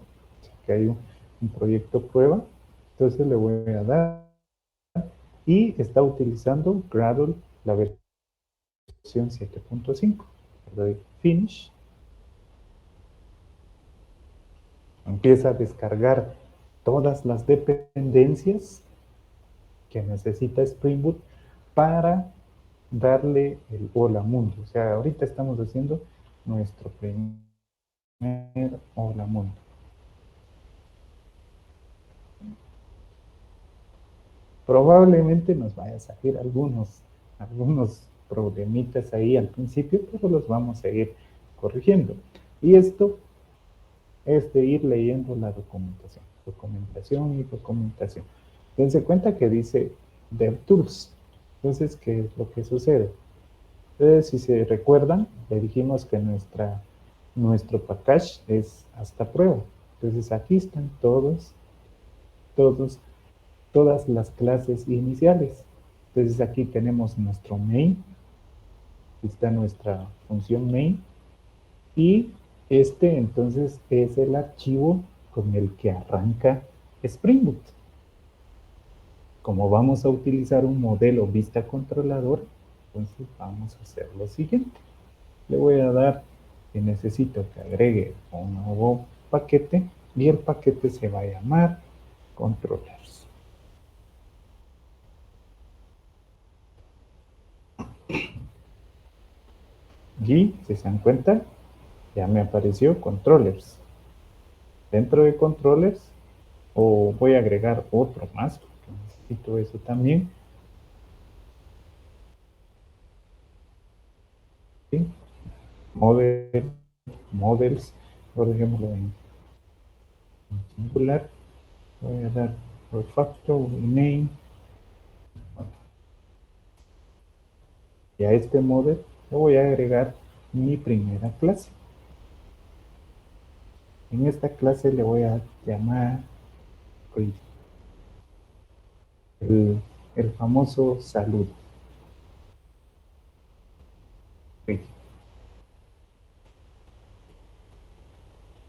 que hay un proyecto prueba, entonces le voy a dar y está utilizando Gradle la versión 7.5. Le doy Finish. Empieza a descargar todas las dependencias que necesita Spring Boot para darle el hola mundo. O sea, ahorita estamos haciendo nuestro primer hola mundo. Probablemente nos vaya a salir algunos problemitas ahí al principio, pero los vamos a ir corrigiendo. Y esto es de ir leyendo la documentación y documentación. Dense cuenta que dice DevTools. Entonces, ¿qué es lo que sucede? Entonces, si se recuerdan, le dijimos que nuestro package es hasta prueba. Entonces, aquí están todas las clases iniciales. Entonces, aquí tenemos nuestro main, está nuestra función main, y este entonces es el archivo con el que arranca Spring Boot. Como vamos a utilizar un modelo vista controlador, entonces vamos a hacer lo siguiente. Le voy a dar que necesito que agregue un nuevo paquete y el paquete se va a llamar controllers. Y si se dan cuenta, ya me apareció controllers. Dentro de controllers, o voy a agregar otro más, porque necesito eso también. ¿Sí? Models, por ejemplo, en singular, voy a dar refactor name, y a este model le voy a agregar mi primera clase. En esta clase le voy a llamar el famoso saludo.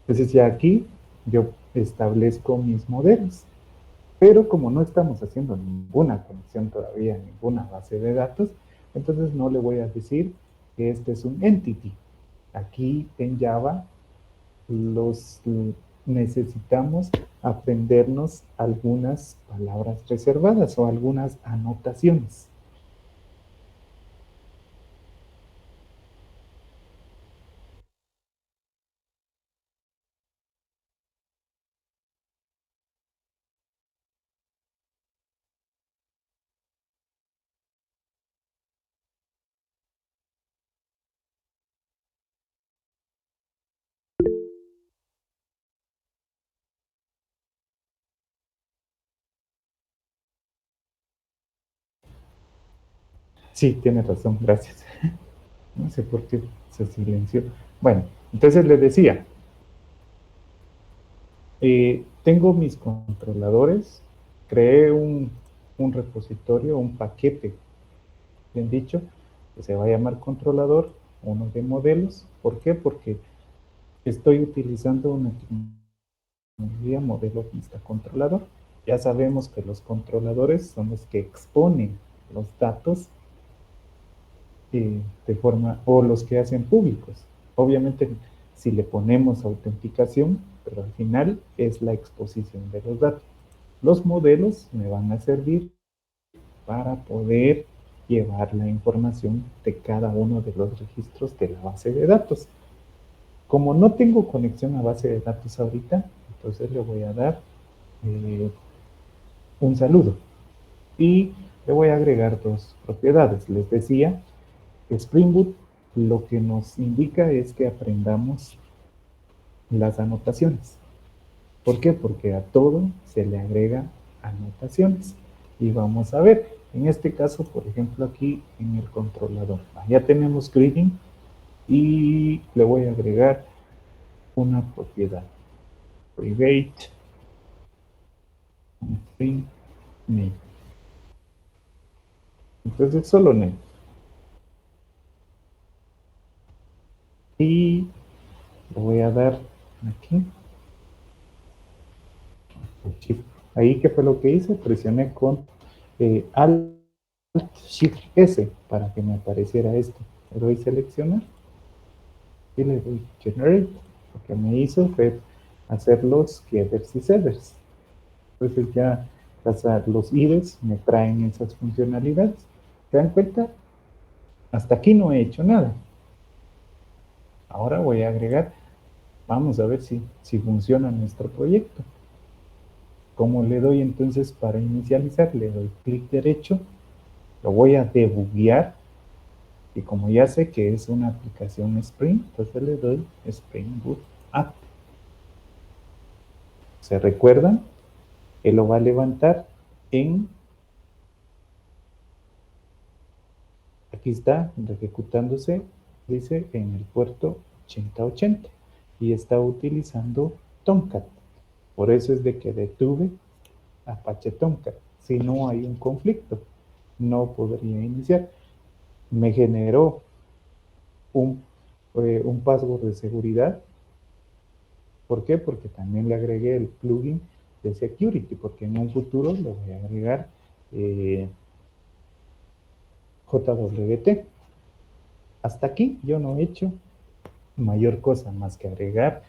Entonces ya aquí yo establezco mis modelos. Pero como no estamos haciendo ninguna conexión todavía, ninguna base de datos, entonces no le voy a decir que este es un entity. Aquí en Java necesitamos aprendernos algunas palabras reservadas o algunas anotaciones. Sí, tiene razón, gracias. No sé por qué se silenció. Bueno, entonces le decía, tengo mis controladores, creé un repositorio, un paquete, bien dicho, que se va a llamar controlador, uno de modelos. ¿Por qué? Porque estoy utilizando una tecnología modelo vista controlador. Ya sabemos que los controladores son los que exponen los datos de forma, o los que hacen públicos. Obviamente, si le ponemos autenticación, pero al final es la exposición de los datos. Los modelos me van a servir para poder llevar la información de cada uno de los registros de la base de datos. Como no tengo conexión a base de datos ahorita, entonces le voy a dar un saludo y le voy a agregar dos propiedades. Les decía, Spring Boot lo que nos indica es que aprendamos las anotaciones. ¿Por qué? Porque a todo se le agrega anotaciones. Y vamos a ver, en este caso, por ejemplo, aquí en el controlador, ya tenemos greeting y le voy a agregar una propiedad. Private string name. Entonces solo name. Y le voy a dar aquí. Ahí, ¿qué fue lo que hice? Presioné con Alt Shift S para que me apareciera esto. Le doy seleccionar y le doy generate. Lo que me hizo fue hacer los getters y setters. Entonces ya los IDEs me traen esas funcionalidades. ¿Se dan cuenta? Hasta aquí no he hecho nada. Ahora voy a agregar, vamos a ver si funciona nuestro proyecto. ¿Cómo le doy entonces para inicializar? Le doy clic derecho, lo voy a debuguear y como ya sé que es una aplicación Spring, entonces le doy Spring Boot App. ¿Se recuerdan? Él lo va a levantar en, aquí está, ejecutándose, dice en el puerto 8080 y está utilizando Tomcat. Por eso es de que detuve Apache Tomcat. Si no hay un conflicto, no podría iniciar. Me generó un password de seguridad. ¿Por qué? Porque también le agregué el plugin de security, porque en un futuro le voy a agregar JWT. Hasta aquí yo no he hecho mayor cosa más que agregar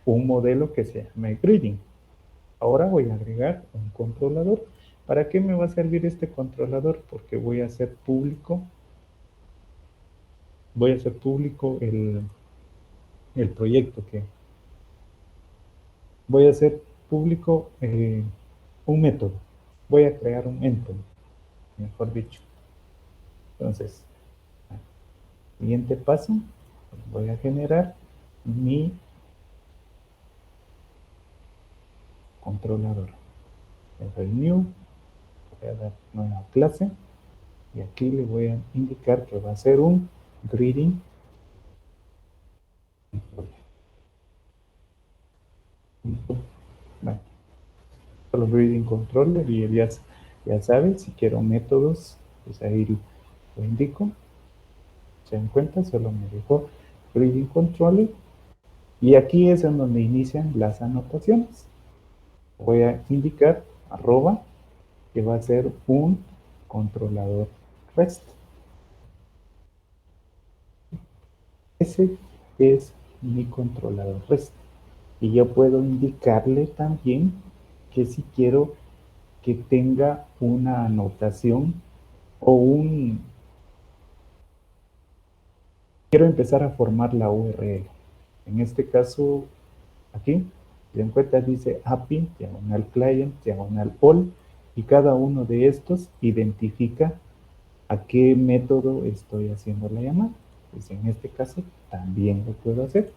un modelo que se llama greeting. Ahora voy a agregar un controlador. ¿Para qué me va a servir este controlador? Porque voy a hacer público el proyecto que voy a hacer público un método. Voy a crear un endpoint, mejor dicho. Entonces, siguiente paso, voy a generar mi controlador. Le doy new, voy a dar nueva clase y aquí le voy a indicar que va a ser un greeting. Bueno, solo greeting controller y ya sabe, si quiero métodos, pues ahí lo indico. Se dan cuenta, solo me dejó greeting controller y aquí es en donde inician las anotaciones. Voy a indicar arroba que va a ser un controlador REST. Ese es mi controlador REST. Y yo puedo indicarle también que si quiero que tenga una anotación o quiero empezar a formar la URL. En este caso, aquí, si en cuenta dice API, diagonal client, diagonal all, y cada uno de estos identifica a qué método estoy haciendo la llamada. Pues en este caso también lo puedo hacer.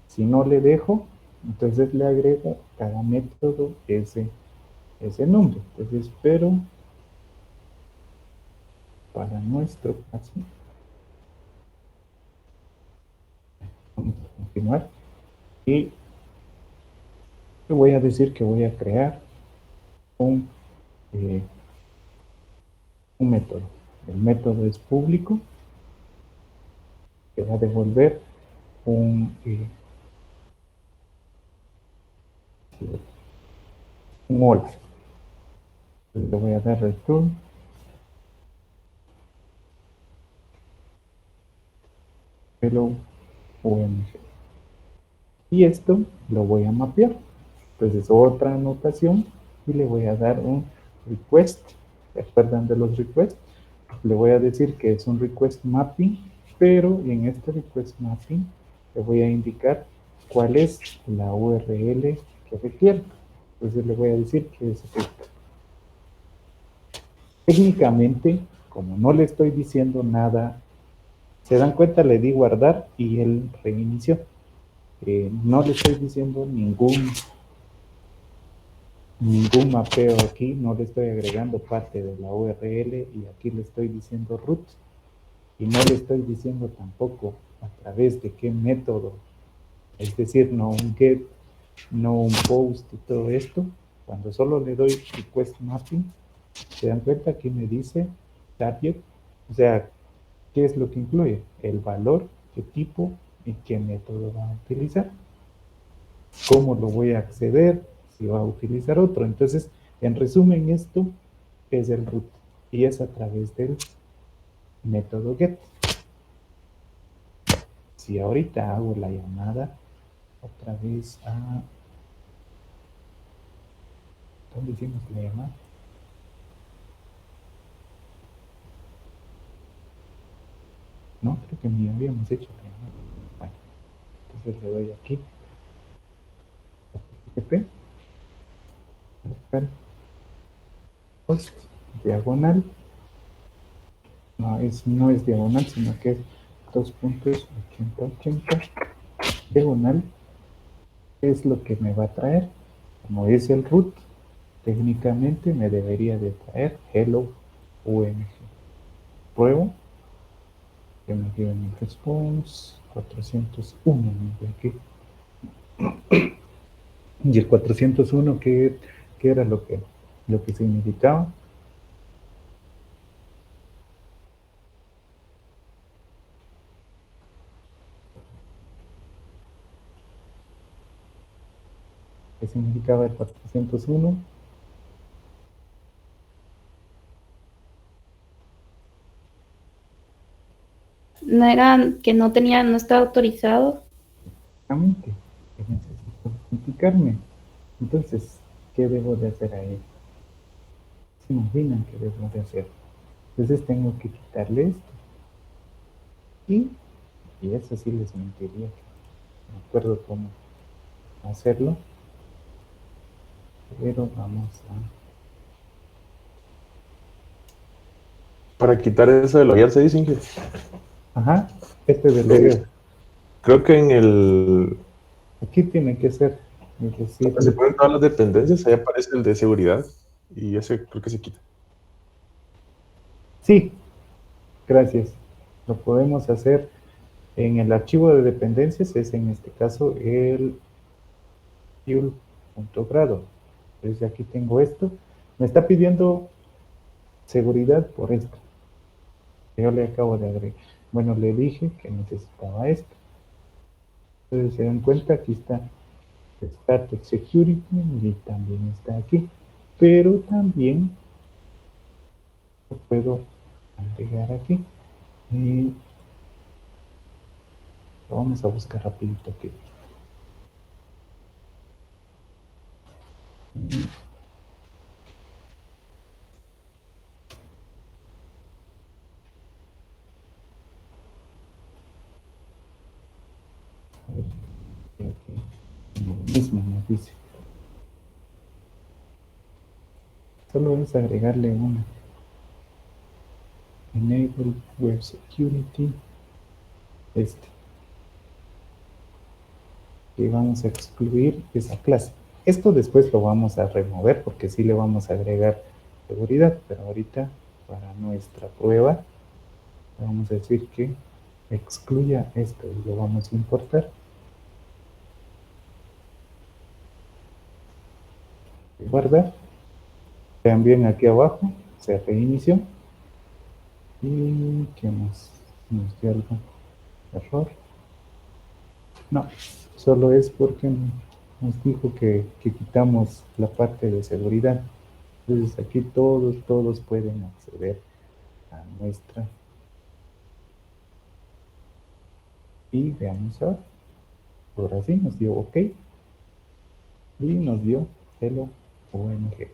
Si no le dejo, entonces le agrego cada método ese nombre. Entonces, pero para nuestro caso, vamos a continuar y le voy a decir que voy a crear un método. El método es público, que va a devolver un hola. Le voy a dar return hello OMG. Y esto lo voy a mapear. Entonces otra anotación y le voy a dar un request. ¿Se acuerdan de los requests? Le voy a decir que es un request mapping, pero en este request mapping le voy a indicar cuál es la URL que requiere. Entonces le voy a decir que es esta. Técnicamente, como no le estoy diciendo nada, se dan cuenta, le di guardar y él reinició. No le estoy diciendo ningún mapeo aquí, no le estoy agregando parte de la URL y aquí le estoy diciendo root y no le estoy diciendo tampoco a través de qué método, es decir, no un get, no un post y todo esto. Cuando solo le doy request mapping, se dan cuenta, aquí me dice target, o sea, ¿qué es lo que incluye? El valor, qué tipo y qué método va a utilizar, cómo lo voy a acceder, si va a utilizar otro. Entonces, en resumen, esto es el root y es a través del método get. Si ahorita hago la llamada otra vez a... ¿Dónde hicimos la llamada? No, creo que ni habíamos hecho la llamada. Bueno, entonces le doy aquí. FTP. Post, diagonal. No es diagonal, sino que es 2.8080. Diagonal es lo que me va a traer. Como es el root, técnicamente me debería de traer hello OMG. Pruebo que me dio en el response 401. Aquí. Y el 401, ¿qué era lo que significaba? ¿Qué significaba el 401? No era que no tenía, no estaba autorizado. Exactamente, que necesito autenticarme. Entonces, ¿qué debo de hacer ahí? ¿Se imaginan qué debo de hacer? Entonces tengo que quitarle esto. Y eso sí les mentiría. No recuerdo cómo hacerlo. Pero vamos a... Para quitar eso de loguear se dice, Inge. Ajá, este de logueo. Creo que en el... Aquí tiene que ser. Es decir, Donde se ponen todas las dependencias, ahí aparece el de seguridad. Y ese creo que se quita. sí, gracias. Lo podemos hacer en el archivo de dependencias, es en este caso el fuel.grado. Entonces aquí tengo esto. Me está pidiendo seguridad por esto. Yo le acabo de agregar. Bueno, le dije que necesitaba esto. Entonces se dan cuenta, aquí está Static Security y también está aquí. Pero también lo puedo agregar aquí. Y lo vamos a buscar rapidito aquí. Lo mismo nos dice. Solo es agregarle una. Enable Web Security. Y vamos a excluir esa clase. Esto después lo vamos a remover porque sí le vamos a agregar seguridad, pero ahorita para nuestra prueba vamos a decir que excluya esto y lo vamos a importar. Guardar. También aquí abajo se reinició. ¿Y qué más? ¿Nos dio algún error? No, solo es porque nos dijo que quitamos la parte de seguridad. Entonces aquí todos pueden acceder a nuestra Y veamos ahora sí nos dio OK y nos dio hello OMG.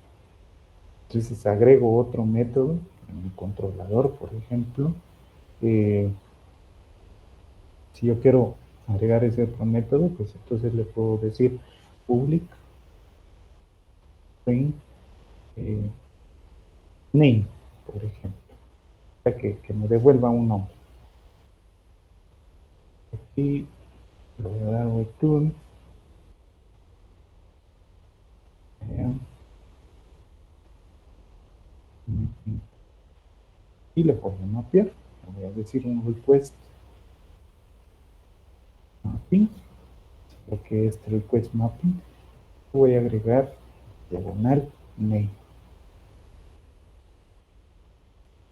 Entonces agrego otro método en un controlador, por ejemplo. Si yo quiero agregar ese otro método, pues entonces le puedo decir public string name, por ejemplo, para que me devuelva un nombre. Aquí le voy a dar return. Y le puedo mapear. Le voy a decir un request mapping. Lo que es request mapping, voy a agregar diagonal name.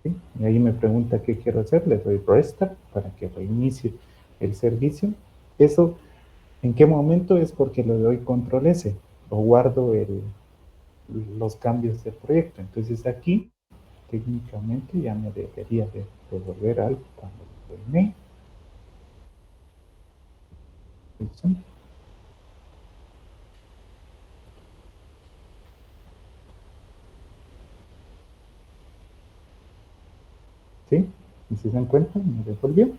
¿Sí? Y ahí me pregunta qué quiero hacer, le doy restart para que reinicie el servicio. Eso, ¿en qué momento? Es porque le doy control S o guardo los cambios del proyecto. Entonces aquí técnicamente ya me debería de devolver algo cuando le doy name. ¿Sí? Y si se dan cuenta, me devolvió.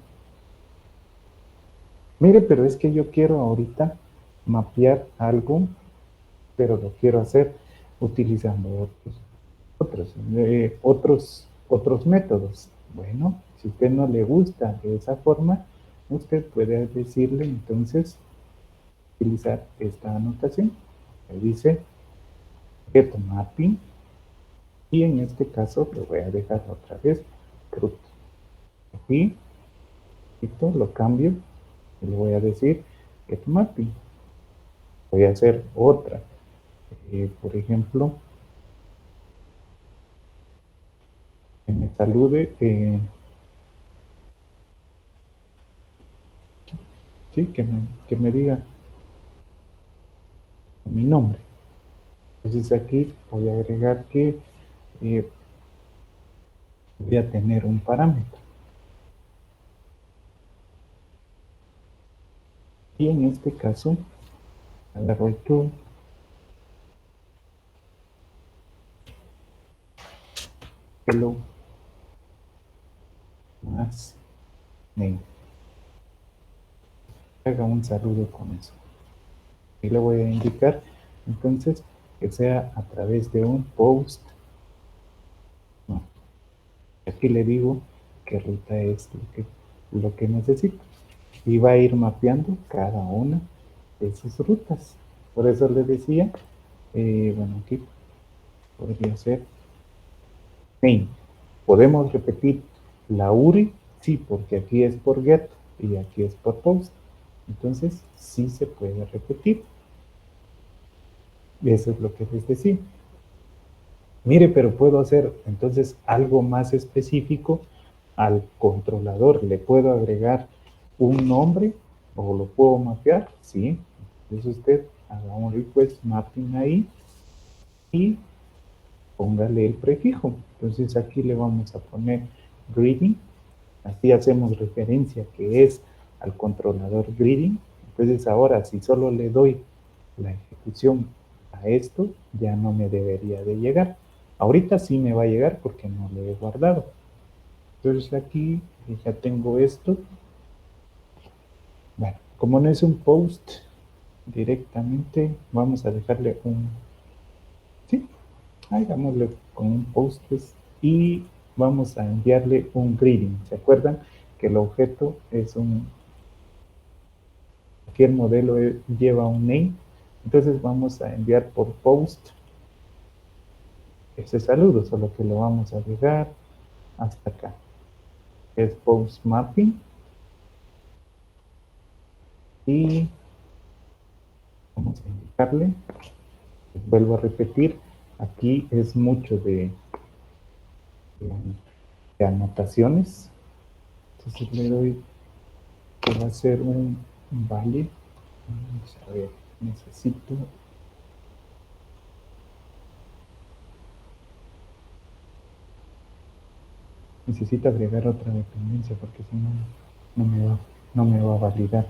Mire, pero es que yo quiero ahorita mapear algo, pero lo quiero hacer utilizando otros métodos. Bueno, si a usted no le gusta de esa forma, usted puede decirle entonces utilizar esta anotación. Le dice get mapping y en este caso lo voy a dejar otra vez root. Aquí lo cambio y le voy a decir get mapping. Voy a hacer otra. Por ejemplo, que me salude, sí, que me diga mi nombre. Entonces aquí voy a agregar que voy a tener un parámetro. Y en este caso, agarro el tool, hello más name. Haga un saludo con eso. Y le voy a indicar entonces que sea a través de un post. No. Aquí le digo qué ruta es lo que necesito. Y va a ir mapeando cada una de sus rutas. Por eso le decía, bueno, aquí podría ser main. ¿Podemos repetir la URI? Sí, porque aquí es por get y aquí es por post. Entonces, sí se puede repetir. Y eso es lo que les decía. Mire, pero puedo hacer entonces algo más específico al controlador. Le puedo agregar un nombre o lo puedo mapear. Sí. Entonces usted haga un request mapping ahí y póngale el prefijo. Entonces aquí le vamos a poner greeting. Así hacemos referencia que es al controlador greeting. Entonces ahora si solo le doy la ejecución a esto, ya no me debería de llegar. Ahorita sí me va a llegar porque no lo he guardado. Entonces aquí ya tengo esto. Bueno, como no es un post directamente, vamos a dejarle un... Sí, hagámosle con un post y vamos a enviarle un greeting. ¿Se acuerdan que el objeto es un... Aquí el modelo lleva un name. Entonces vamos a enviar por post ese saludo, solo que lo vamos a dejar hasta acá. Es post mapping. Y vamos a indicarle, vuelvo a repetir, aquí es mucho de anotaciones. Entonces le doy que va a ser un valid. Vamos a ver, necesito agregar otra dependencia porque si no, no me va. no me va a validar.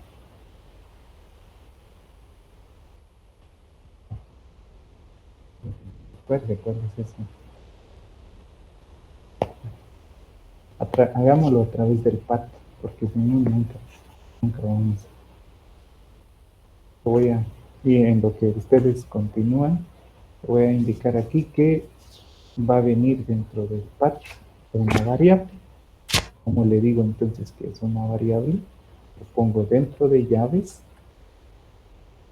Recuerde cuál es eso. Hagámoslo a través del PAT, porque si no, nunca vamos. Y en lo que ustedes continúan, voy a indicar aquí que va a venir dentro del PAT una variable. Como le digo entonces que es una variable, lo pongo dentro de llaves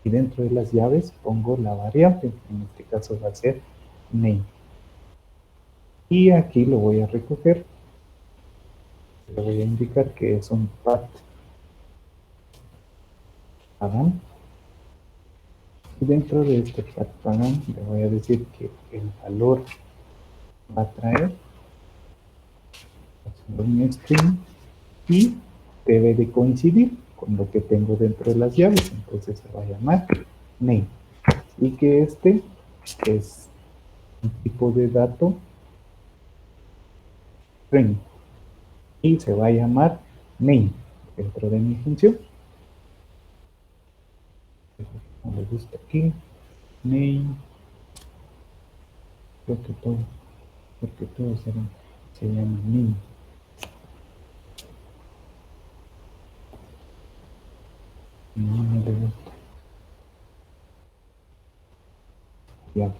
y dentro de las llaves pongo la variable, en este caso va a ser name. Y aquí lo voy a recoger, le voy a indicar que es un path pagan. Y dentro de este path pagan le voy a decir que el valor va a traer un string y debe de coincidir con lo que tengo dentro de las llaves, entonces se va a llamar name. Y que este es un tipo de dato string y se va a llamar name dentro de mi función. Como le gusta aquí, name, porque todo se llama name. No me le gusta. Ya.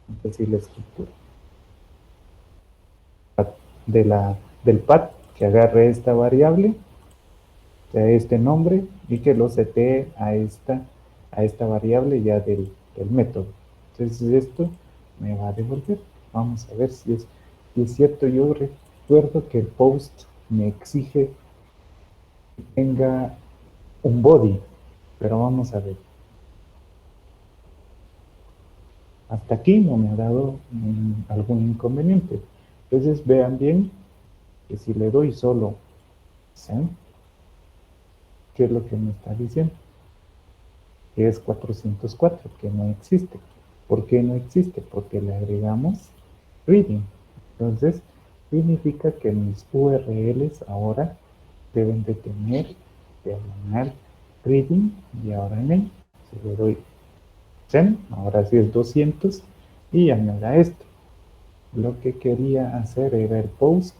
Entonces la estructura del path que agarre esta variable, a este nombre, y que lo setee a esta variable ya del método. Entonces esto me va a devolver. Vamos a ver si es cierto. Yo recuerdo que el post me exige que tenga un body, pero vamos a ver. Hasta aquí no me ha dado algún inconveniente. Entonces vean bien que si le doy solo send, ¿qué es lo que me está diciendo? Que es 404, que no existe. ¿Por qué no existe? Porque le agregamos reading. Entonces significa que mis URLs ahora deben de tener diagonal reading y ahora en él, si le doy send, ahora sí es 200 y ya me da esto. Lo que quería hacer era el post,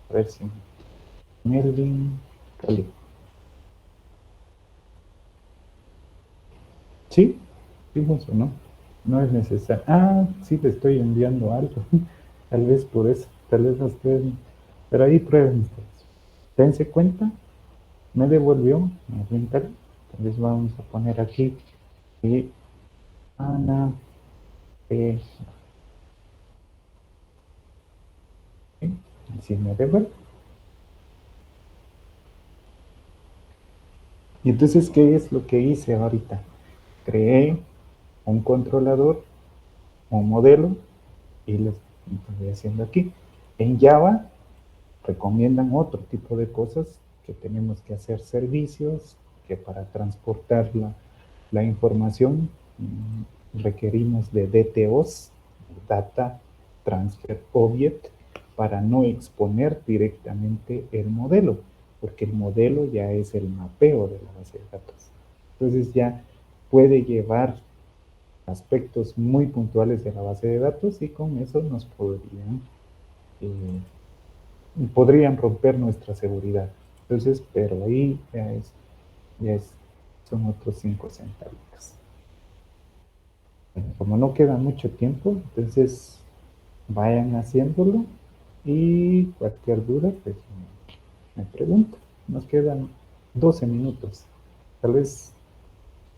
a ver si Melvin Cali. Sí, sí funcionó. No es necesario. Ah, sí, le estoy enviando algo. Tal vez por eso, tal vez ustedes. Pero ahí prueben ustedes. Dense cuenta, me devolvió Melvin Cali. Entonces vamos a poner aquí y Ana P. Así me devuelve. Y entonces, ¿qué es lo que hice ahorita? Creé un controlador, un modelo, y lo estoy haciendo aquí. En Java recomiendan otro tipo de cosas, que tenemos que hacer servicios, que para transportar la información requerimos de DTOs, Data Transfer Object, para no exponer directamente el modelo, porque el modelo ya es el mapeo de la base de datos. Entonces ya puede llevar aspectos muy puntuales de la base de datos y con eso nos podrían romper nuestra seguridad. Entonces, pero ahí son otros 5 centavos. Bueno, como no queda mucho tiempo, entonces vayan haciéndolo y cualquier duda, pues me preguntan. Nos quedan 12 minutos. Tal vez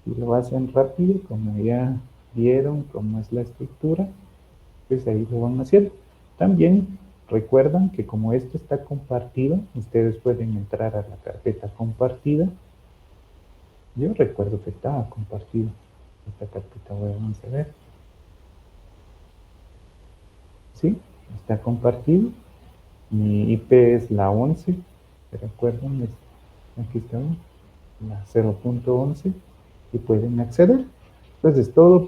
si lo hacen rápido, como ya vieron cómo es la estructura, pues ahí lo van haciendo. También recuerdan que como esto está compartido, ustedes pueden entrar a la carpeta compartida. Yo recuerdo que estaba compartido. Esta carpeta vamos a ver. Sí, está compartido. Mi IP es la 11. ¿Se recuerdan? Aquí está. la 0.11 y pueden acceder. Entonces todo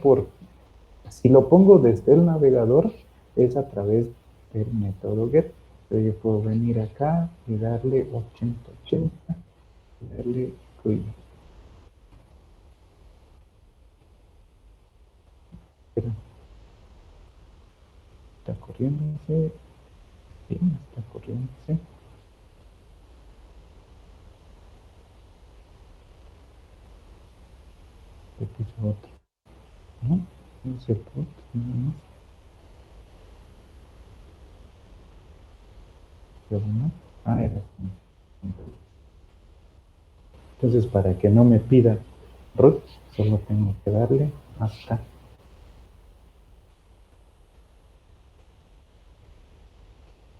si lo pongo desde el navegador, es a través del método get. Entonces yo puedo venir acá y darle 8080 y darle clear. Espera, está corriéndose. Sí, está corriéndose. Le puse otro. No, no se puede, nada más. Pero no. Ah, era así. Entonces, para que no me pida root, solo tengo que darle hasta.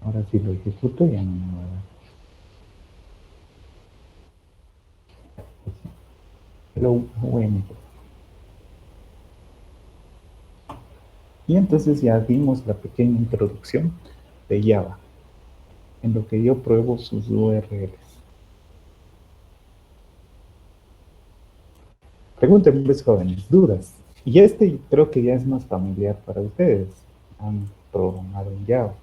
Ahora si lo ejecuto ya no me va a dar. Hello, OM. Y entonces ya vimos la pequeña introducción de Java, en lo que yo pruebo sus URLs. Pregúntenme, pues, jóvenes, dudas. Y este creo que ya es más familiar para ustedes. Han programado en Java.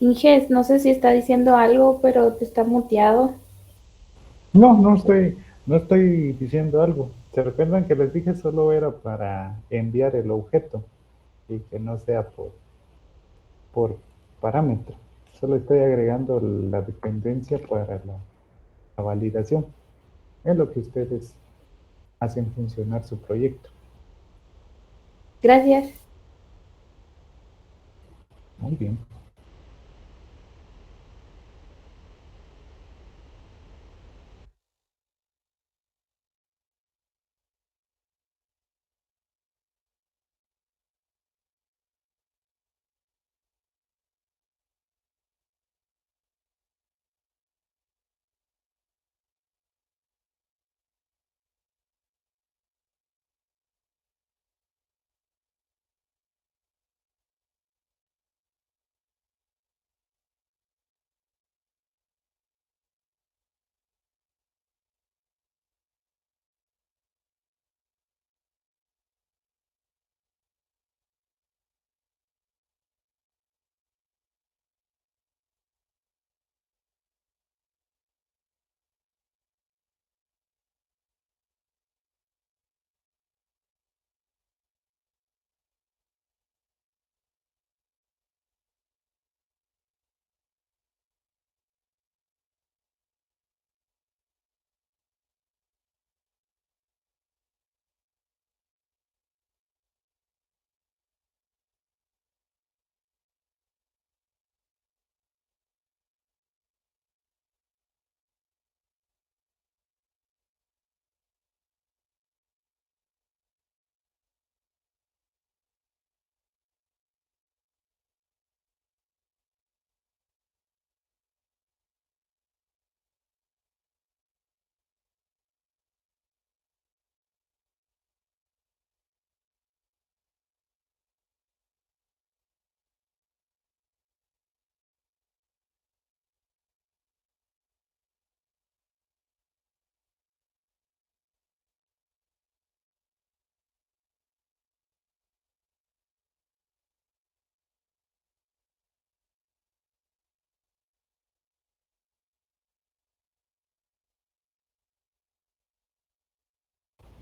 Inges, no sé si está diciendo algo, pero te está muteado. No, no estoy diciendo algo. ¿Se recuerdan que les dije solo era para enviar el objeto y que no sea por parámetro? Solo estoy agregando la dependencia para la validación. Es lo que ustedes hacen funcionar su proyecto. Gracias. Muy bien.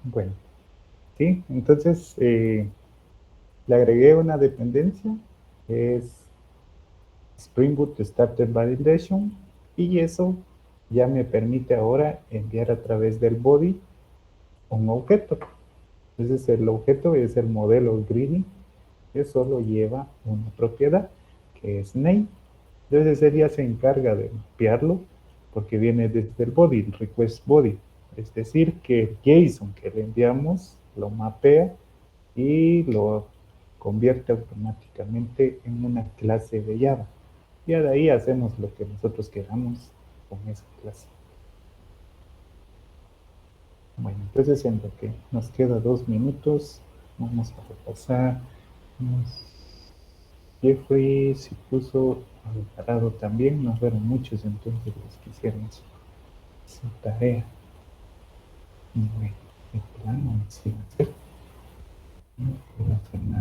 Bueno, sí, entonces le agregué una dependencia, es Spring Boot Starter Validation, y eso ya me permite ahora enviar a través del body un objeto. Entonces el objeto es el modelo Greedy, que solo lleva una propiedad, que es name. Entonces él ya se encarga de mapearlo, porque viene desde el body, el request body. Es decir, que el JSON que le enviamos lo mapea y lo convierte automáticamente en una clase de Java. Y de ahí hacemos lo que nosotros queramos con esa clase. Bueno, entonces en lo que nos queda 2 minutos, vamos a repasar. Jeffrey se puso Alvarado también, nos fueron muchos entonces los que hicieron su tarea. Bueno, el plano sí va a ser. No puedo hacer nada.